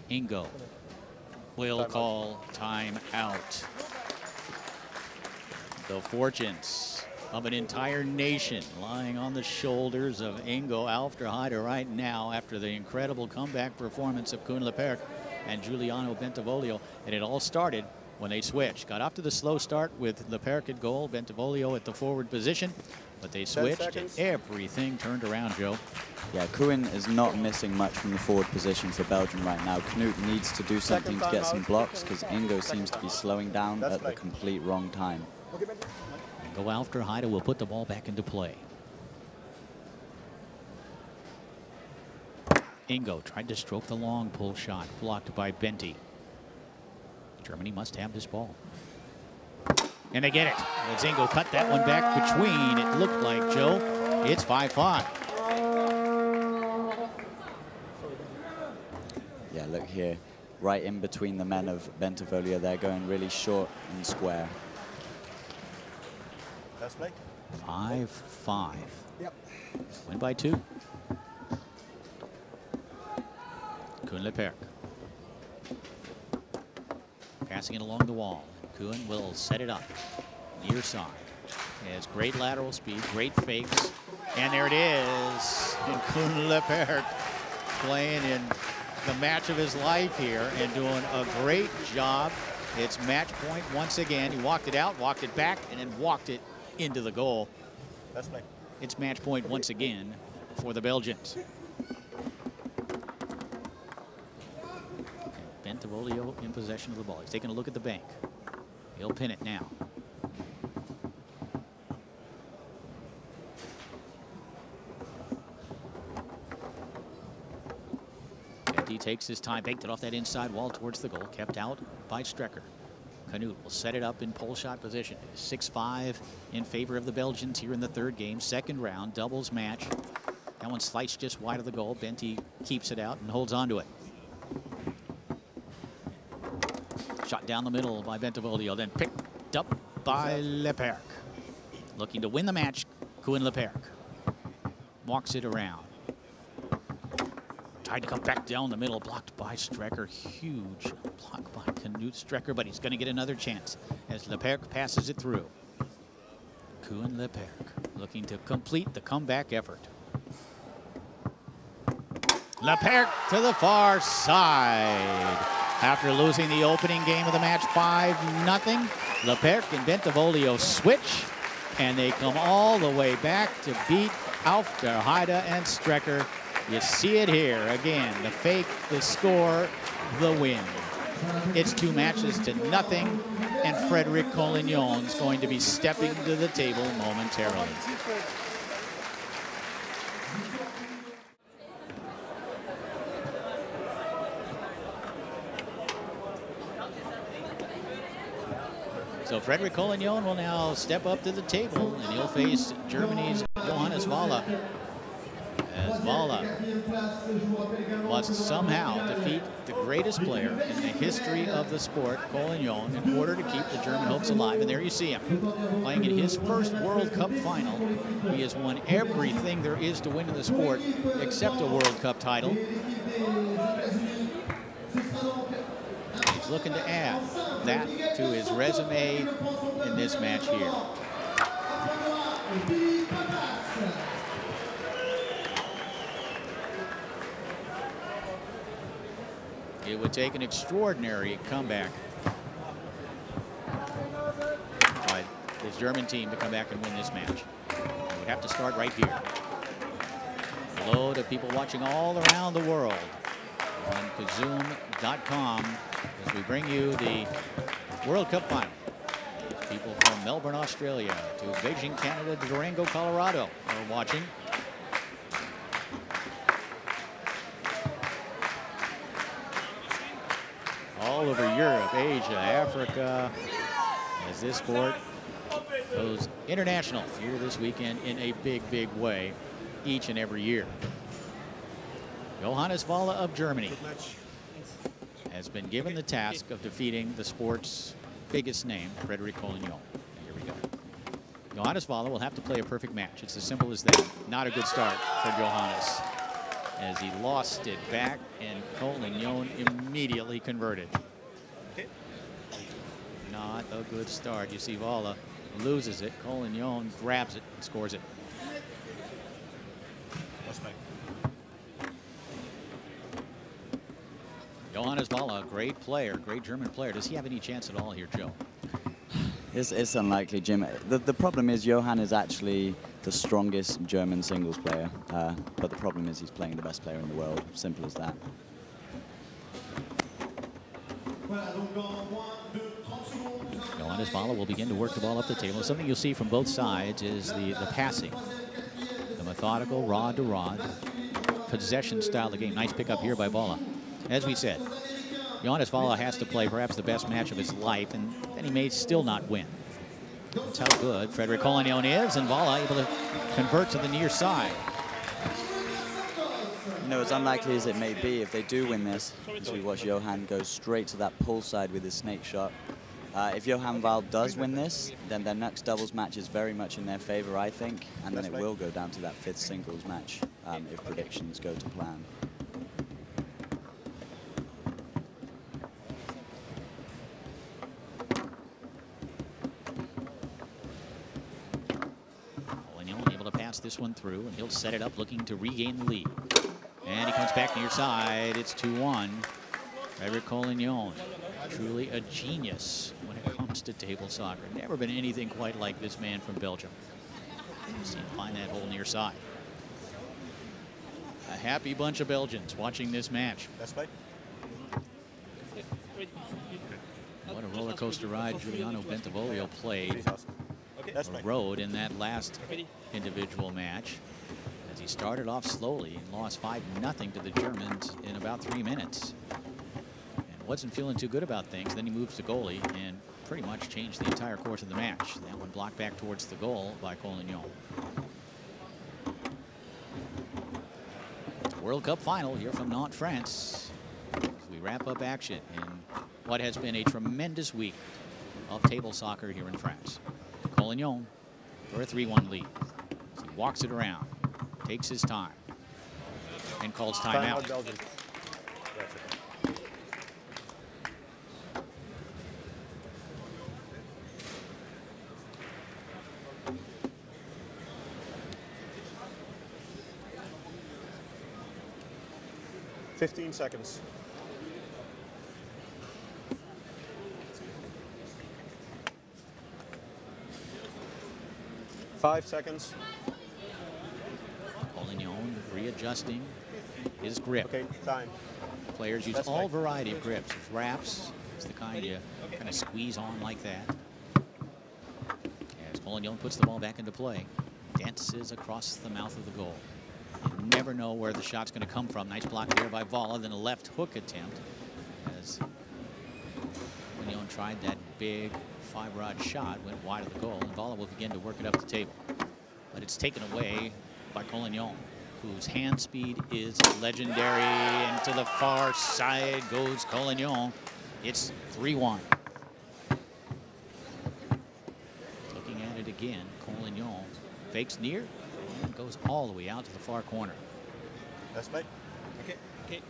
Ingo will call time out. The fortunes of an entire nation lying on the shoulders of Ingo Aufderheide right now after the incredible comeback performance of Koen Leperc and Giuliano Bentivoglio. And it all started when they switched. Got off to the slow start with Leperc at goal, Bentivoglio at the forward position, but they switched and everything turned around, Joe. Yeah, Koen is not missing much from the forward position for Belgium right now. Knut needs to do something to get some blocks because Ingo seems to be slowing down at the complete wrong time. Ingo Aufderheide will put the ball back into play. Ingo tried to stroke the long pull shot, blocked by Benti. Germany must have this ball. And they get it. As Ingo cut that one back between, it looked like, Joe, it's 5-5. Yeah, look here. Right in between the men of Bentivoglio. They're going really short and square. 5-5. Yep. Win by 2. Koen Leperc. Passing it along the wall. Koen will set it up near side. He has great lateral speed, great fakes. And there it is. And Koen Leperc playing in the match of his life here and doing a great job. It's match point once again. He walked it out, walked it back, and then walked it into the goal. It's match point once again for the Belgians. Bentivoglio in possession of the ball. He's taking a look at the bank. He'll pin it now. Benti takes his time, banked it off that inside wall towards the goal, kept out by Strecker. Knut will set it up in pole shot position. 6-5 in favor of the Belgians here in the third game. Second round, doubles match. That one sliced just wide of the goal. Benti keeps it out and holds on to it. Shot down the middle by Bentivoglio, then picked up by Leperc. Looking to win the match, Koen Leperc. Walks it around. Tried to come back down the middle, blocked by Strecker. Huge block by Knut Strecker, but he's going to get another chance as Leperc passes it through. Koen Leperc looking to complete the comeback effort. Leperc to the far side. After losing the opening game of the match 5-0, Leperc and Bentivoglio switch, and they come all the way back to beat Auf der Heide and Strecker. You see it here again, the fake, the score, the win. It's 2-0, and Frederick Colignon is going to be stepping to the table momentarily. So Frederick Colignon will now step up to the table, and he'll face Germany's Johannes Valla. As Valla must somehow defeat the greatest player in the history of the sport, Colignon, in order to keep the German hopes alive. And there you see him, playing in his first World Cup final. He has won everything there is to win in the sport except a World Cup title. He's looking to add that to his resume in this match here. It would take an extraordinary comeback by this German team to come back and win this match. It would have to start right here. Hello to people watching all around the world on Kazoom.com as we bring you the World Cup final. People from Melbourne, Australia to Beijing, Canada, to Durango, Colorado are watching. All over Europe, Asia, Africa, as this sport goes international here this weekend in a big, big way each and every year. Johannes Valla of Germany has been given the task of defeating the sport's biggest name, Frederick Colignon. Here we go. Johannes Valla will have to play a perfect match. It's as simple as that. Not a good start for Johannes, as he lost it back and Colignon immediately converted. Not a good start. You see Valla loses it. Colignon grabs it and scores it. Johannes Valla, great player, great German player. Does he have any chance at all here, Joe? It's unlikely, Jim. The problem is Johan is actually the strongest German singles player, but the problem is he's playing the best player in the world. Simple as that. Johannes Valla will begin to work the ball up the table. Something you'll see from both sides is the passing. The methodical, rod to rod, possession style of the game. Nice pickup here by Valla. As we said, Johannes Valla has to play perhaps the best match of his life, and then he may still not win. That's how good Frederick Colignon is, and Valla able to convert to the near side. You know, as unlikely as it may be, if they do win this, as we watch Johan go straight to that pull side with his snake shot. If Johan Valla does win this, then their next doubles match is very much in their favor, I think, and then it will go down to that 5th singles match if predictions go to plan. This one through, and he'll set it up looking to regain the lead. And he comes back near side. It's 2-1. Frederick Colignon, truly a genius when it comes to table soccer. Never been anything quite like this man from Belgium. See him find that hole near side. A happy bunch of Belgians watching this match. What a roller coaster ride Giuliano Bentivoglio played the road in that last individual match, as he started off slowly and lost 5-0 to the Germans in about 3 minutes, and wasn't feeling too good about things. Then he moves to goalie and pretty much changed the entire course of the match. That one blocked back towards the goal by Colignon. World Cup final here from Nantes, France, as we wrap up action in what has been a tremendous week of table soccer here in France. Colignon for a 3-1 lead. He walks it around, takes his time, and calls timeout. Belgium. 15 seconds. 5 seconds. Colignon readjusting his grip. Okay, time. Players use all variety of grips. There's wraps. It's the kind you kind of squeeze on like that. As Colignon puts the ball back into play, dances across the mouth of the goal. You never know where the shot's going to come from. Nice block there by Valla, then a left hook attempt. As Colignon tried that big 5-rod shot, went wide of the goal, and Valla will begin to work it up the table. But it's taken away by Colignon, whose hand speed is legendary. And to the far side goes Colignon. It's 3-1. Looking at it again, Colignon fakes near and goes all the way out to the far corner. That's right. Okay.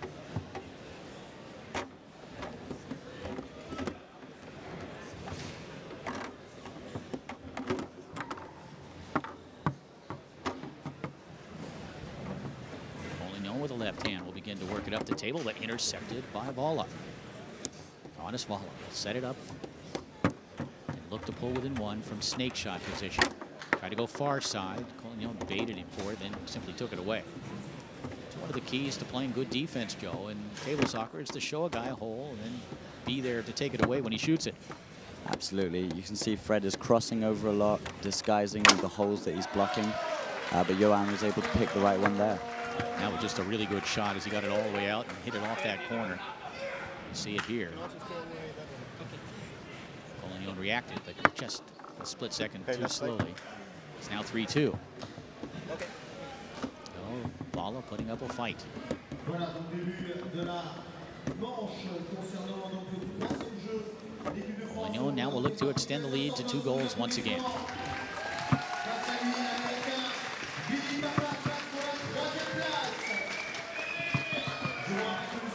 Colignon with a left hand will begin to work it up the table, but intercepted by Valla. Johannes Valla will set it up and look to pull within one from snake shot position. Tried to go far side. Colignon baited him for it, then simply took it away. It's one of the keys to playing good defense, Joe, in table soccer is to show a guy a hole and then be there to take it away when he shoots it. Absolutely. You can see Fred is crossing over a lot, disguising the holes that he's blocking. But Johan was able to pick the right one there. That was just a really good shot as he got it all the way out and hit it off that corner. You see it here. Colignon reacted, but just a split second too slowly. It's now 3-2. Okay. So Valla putting up a fight. Colignon now will look to extend the lead to 2 goals once again.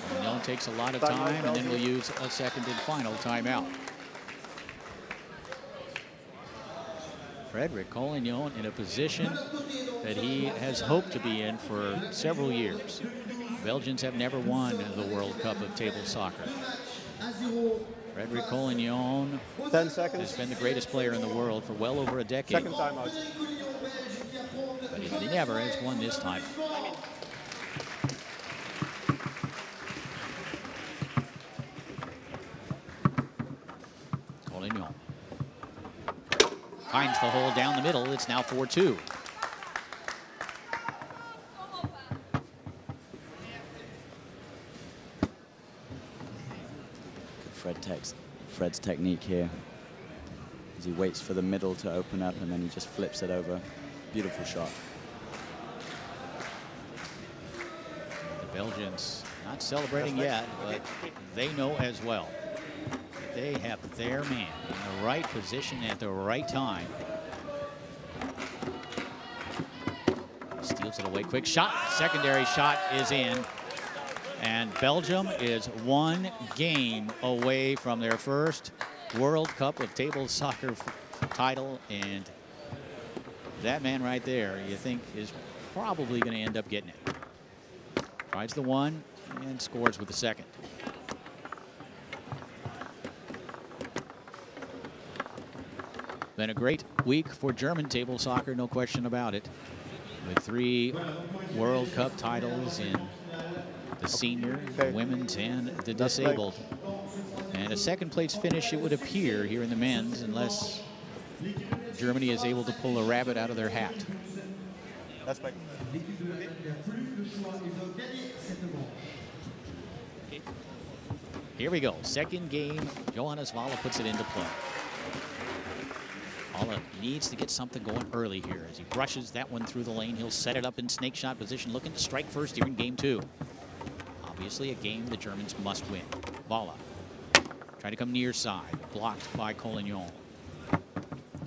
Colignon takes a lot of time, and then we'll use a second and final timeout. Frederick Colignon in a position that he has hoped to be in for several years. Belgians have never won the World Cup of table soccer. Frederick Colignon 10 seconds. has been the greatest player in the world for well over a decade. Second timeout. But he never has won this time. Colignon finds the hole down the middle. It's now 4-2. Fred's technique here as he waits for the middle to open up and then he just flips it over. Beautiful shot. The Belgians not celebrating yet, but they know as well that they have their man in the right position at the right time. Steals it away. Quick shot. Secondary shot is in. And Belgium is 1 game away from their first World Cup of table soccer title. And that man right there, you think, is probably going to end up getting it. Tries the one and scores with the second. Been a great week for German table soccer, no question about it. With 3 World Cup titles in the senior, the women's, and the disabled. And a second-place finish, it would appear, here in the men's, unless Germany is able to pull a rabbit out of their hat. That's right. Here we go. Second game. Johannes Valla puts it into play. Valla needs to get something going early here. As he brushes that one through the lane, he'll set it up in snake shot position, looking to strike first here in game 2. Obviously a game the Germans must win. Valla Trying to come near side. Blocked by Colignon.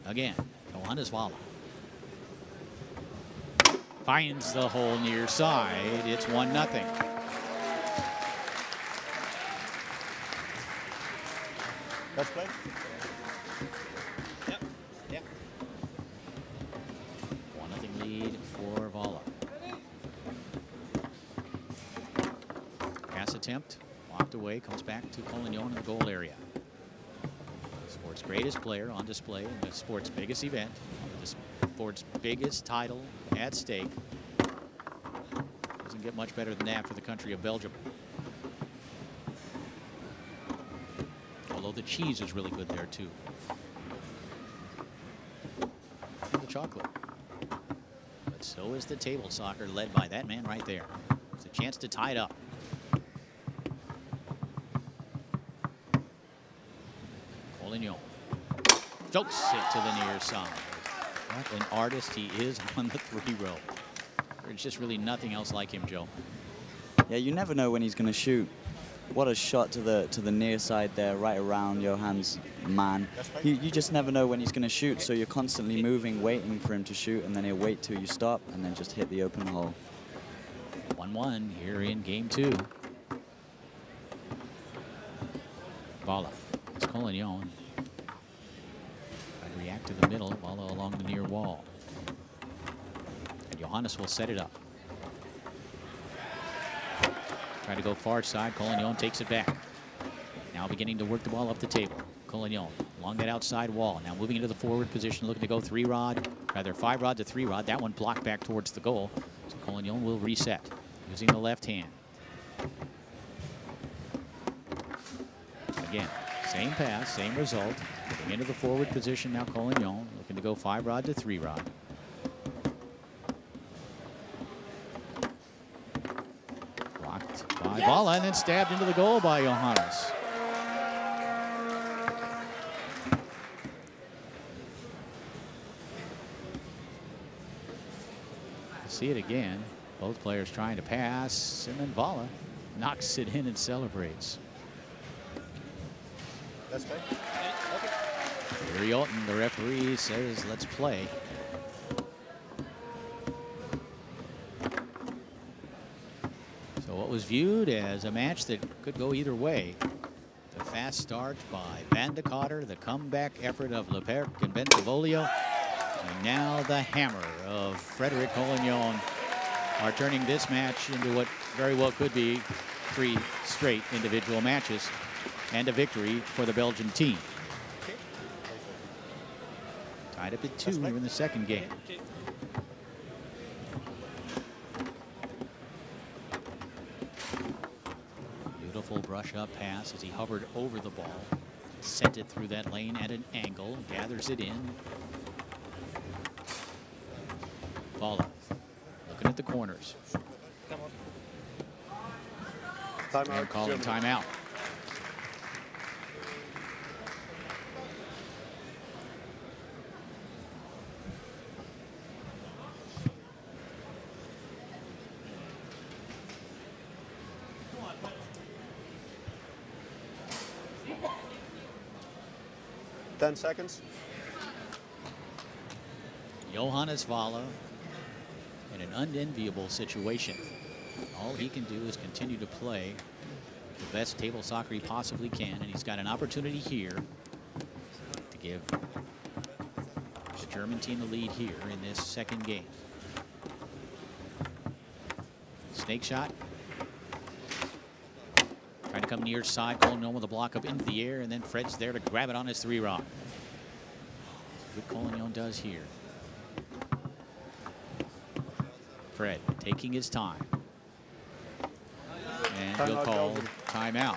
Again, Johannes Valla. Finds the hole near side. It's 1-0. That's play. Yep. Yep. 1-0 lead for Valla. Pass attempt. Walked away. Comes back to Colignon in the goal area. Sport's greatest player on display in the sport's biggest event. The sport's biggest title at stake. Doesn't get much better than that for the country of Belgium. Although the cheese is really good there too. And the chocolate. But so is the table soccer led by that man right there. It's a chance to tie it up. Colignon jokes it to the near side. What an artist he is on the 3-row. There's just really nothing else like him, Joe. Yeah, you never know when he's going to shoot. What a shot to the near side there, right around Johannes' man. You just never know when he's going to shoot, so you're constantly moving, waiting for him to shoot, and then he'll wait till you stop, and then just hit the open hole. 1-1 here in game 2. Valla. It's Colignon. Trying to react to the middle, Valla along the near wall. And Johannes will set it up. Trying to go far side. Colignon takes it back. Now beginning to work the ball up the table. Colignon along that outside wall. Now moving into the forward position, looking to go 3-rod. Rather 5-rod to 3-rod. That one blocked back towards the goal. So Colignon will reset using the left hand. Again, same pass, same result. Moving into the forward position now. Colignon looking to go 5-rod to 3-rod. By Valla, and then stabbed into the goal by Johannes. See it again. Both players trying to pass, and then Valla knocks it in and celebrates. That's play. Okay. Gary Olton, the referee, says, let's play. So what was viewed as a match that could go either way. The fast start by Van de Cotter, the comeback effort of Leperc and Bentivolio, and now the hammer of Frederick Colignon are turning this match into what very well could be 3 straight individual matches and a victory for the Belgian team. Tied up at 2 here in the second game. Okay. Beautiful brush-up pass as he hovered over the ball. Sent it through that lane at an angle. Gathers it in. Valla looking at the corners. Come on. Timeout. And calling Germany. timeout. Ten seconds. Johannes Valla in an unenviable situation. All he can do is continue to play the best table soccer he possibly can, and he's got an opportunity here to give the German team the lead here in this second game. Snake shot. Trying to come near side. Colignon with a block up into the air, and then Fred's there to grab it on his 3-rod. What Colignon does here. Fred taking his time. And he'll call timeout.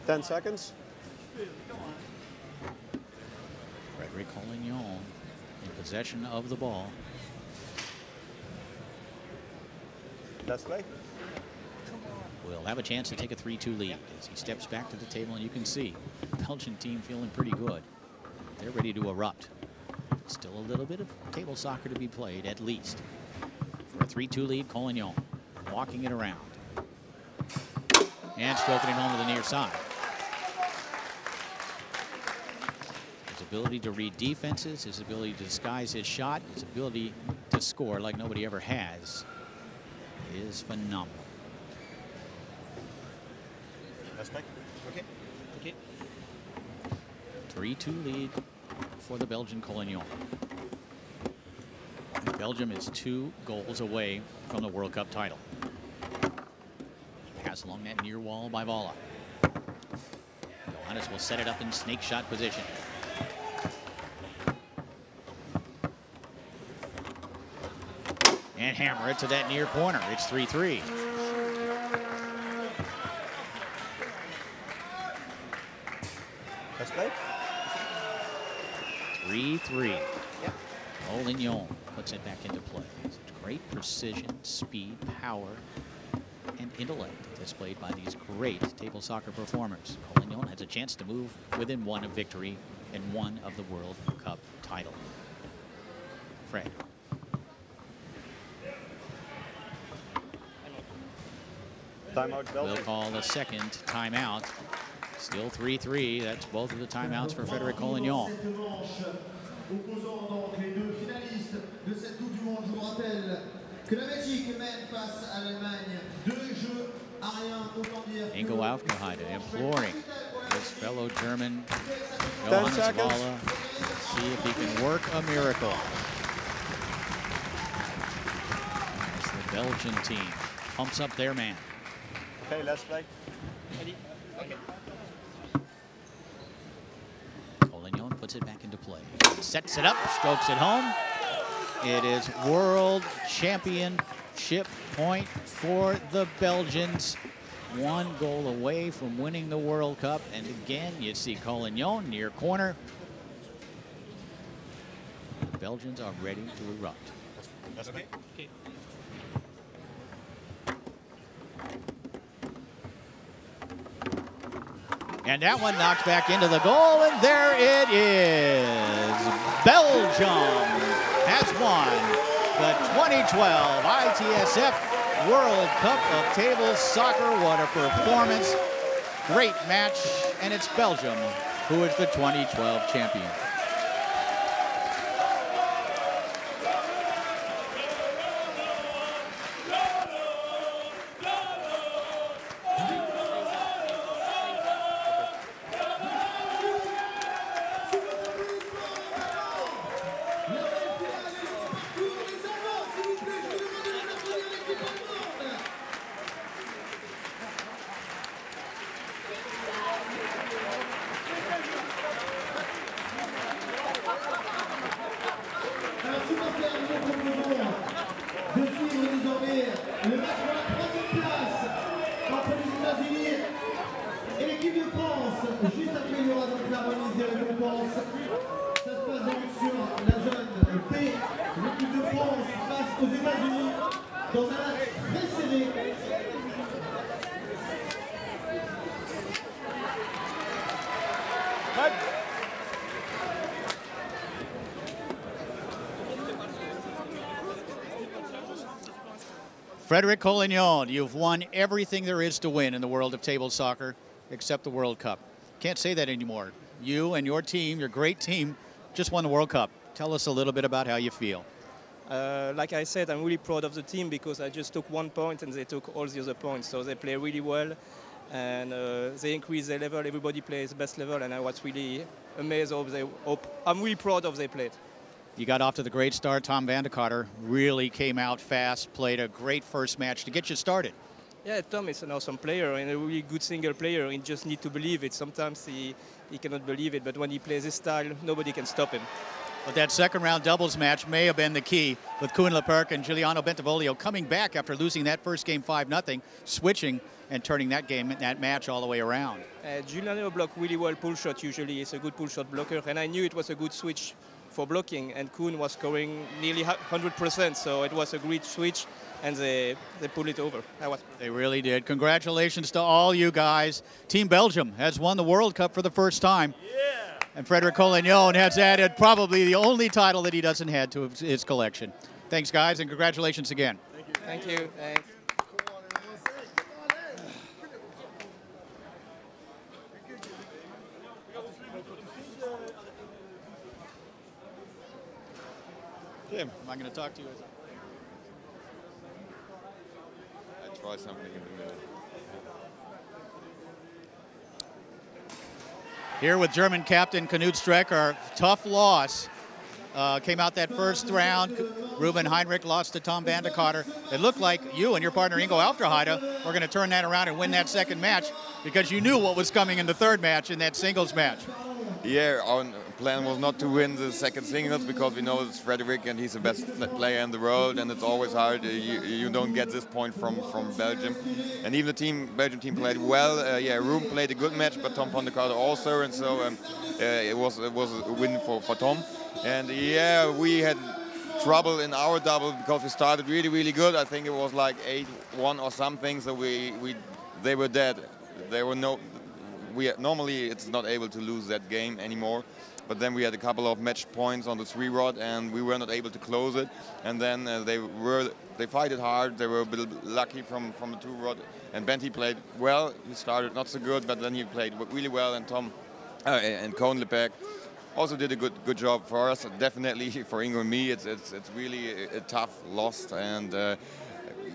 Ten seconds. Frederick Colignon in possession of the ball. That's play. will have a chance to take a 3-2 lead as he steps back to the table, and you can see the Belgian team feeling pretty good. They're ready to erupt. Still a little bit of table soccer to be played, at least. For a 3-2 lead, Colignon walking it around. And stroking it home to the near side. His ability to read defenses, his ability to disguise his shot, his ability to score like nobody ever has is phenomenal. Respect. Okay. Okay. 3-2 lead for the Belgian Colignon. Belgium is 2 goals away from the World Cup title. Pass along that near wall by Valla. Johannes will set it up in snake shot position. And hammer it to that near corner. It's 3-3. Respect. 3-3. Colignon puts it back into play. Such great precision, speed, power, and intellect displayed by these great table soccer performers. Colignon has a chance to move within 1 of victory and 1 of the World Cup title. Fred. Timeout, We'll Belgium. call the second timeout. Still 3-3. That's both of the timeouts for Frederick Colignon. Opposant donc les 2 finalistes de cette Coupe du Monde. Je vous rappelle que la Belgique mène face à l'Allemagne 2 jeux à rien, autant dire. Ingo Aufgeheide imploring his fellow German 10 Johannes seconds. Valla to see if he can work a miracle. As the Belgian team pumps up their man. Okay, let's play. Ready? Okay. Colignon puts it back into play. Sets it up, strokes it home. It is world championship point for the Belgians. 1 goal away from winning the World Cup. And again, you see Colignon near corner. The Belgians are ready to erupt. That's okay. Okay. And that one knocks back into the goal, and there it is. Belgium has won the 2012 ITSF World Cup of Table Soccer. What a performance. Great match, and it's Belgium who is the 2012 champion. Frederick Colignon, you've won everything there is to win in the world of table soccer except the World Cup. Can't say that anymore. You and your team, your great team, just won the World Cup. Tell us a little bit about how you feel. Like I said, I'm really proud of the team because I just took 1 point and they took all the other points. So they play really well and they increase their level. Everybody plays the best level, and I was really amazed of they. I'm really proud of they played. You got off to the great start. Tom van der Kotter really came out fast, played a great first match to get you started. Yeah, Tom is an awesome player and a really good single player. He just needs to believe it. Sometimes he cannot believe it, but when he plays his style, nobody can stop him. But that second round doubles match may have been the key, with Koen Leperc and Giuliano Bentivoglio coming back after losing that first game 5-0, switching and turning that match all the way around. Giuliano blocked really well pull shot usually. He's a good pull shot blocker, and I knew it was a good switch for blocking, and Koen was scoring nearly 100%. So it was a great switch, and they pulled it over. They really did. Congratulations to all you guys. Team Belgium has won the World Cup for the first time. Yeah. And Frederick Colignon has added probably the only title that he doesn't have to his collection. Thanks, guys, and congratulations again. Thank you. Thanks. Tim, am I going to talk to you as I try something in the middle. Here with German captain Knut Strecker, tough loss. Came out that first round. Reuben Heinrich lost to Tom van der Kater. It looked like you and your partner Ingo Aufderheide were going to turn that around and win that second match because you knew what was coming in the third match, in that singles match. Yeah, our plan was not to win the second singles because we know it's Frederick and he's the best player in the world, and it's always hard. You don't get this point from Belgium. And even the Belgium team played well. Yeah, Reuben played a good match, but Tom van der Kater also, and so it was a win for Tom. And yeah, we had trouble in our double because we started really good. I think it was like 8-1 or something. So they were dead. They were normally it's not able to lose that game anymore. But then we had a couple of match points on the 3-rod and we were not able to close it. And then they fight it hard. They were a bit lucky from the 2-rod. And Benty played well. He started not so good, but then he played really well. And Tom and Koen Lepek also did a good job for us. Definitely for Ingo and me, it's really a tough loss. And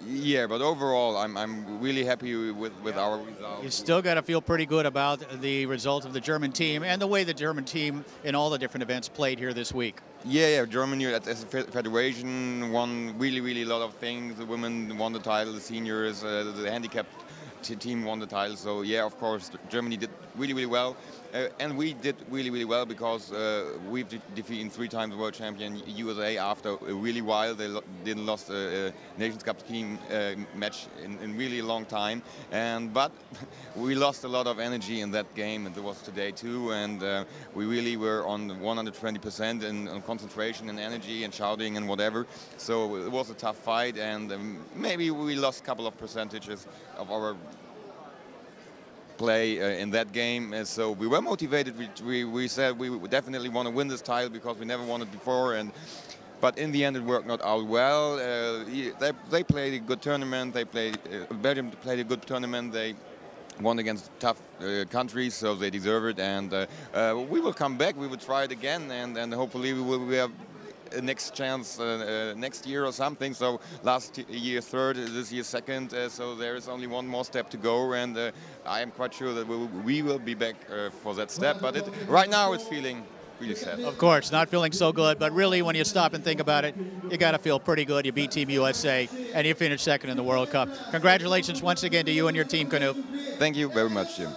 yeah, but overall, I'm really happy with our result. You still got to feel pretty good about the result of the German team and the way the German team in all the different events played here this week. Yeah, Germany as a federation won really a lot of things. The women won the title, the seniors, the handicapped team won the title. So yeah, of course, Germany did really well. And we did really well because we've defeated 3 times world champion USA after a really while. They didn't lost a Nations Cup team match in really a long time. But we lost a lot of energy in that game, and it was today too. And we really were on 120% in concentration and energy and shouting and whatever. So it was a tough fight, and maybe we lost a couple of percentages of our play in that game. And so we were motivated. We said we definitely want to win this title because we never won it before. But in the end, it worked not out well. They played a good tournament. Belgium played a good tournament. They won against tough countries, so they deserve it. And we will come back. We will try it again, and hopefully we have a next chance next year or something. So last year 3rd, this year 2nd. So there is only one more step to go, and I am quite sure that we will be back for that step. But right now it's feeling really sad. Of course, not feeling so good, but really when you stop and think about it, you got to feel pretty good. You beat Team USA and you finished 2nd in the World Cup. Congratulations once again to you and your team, Knut. Thank you very much, Jim.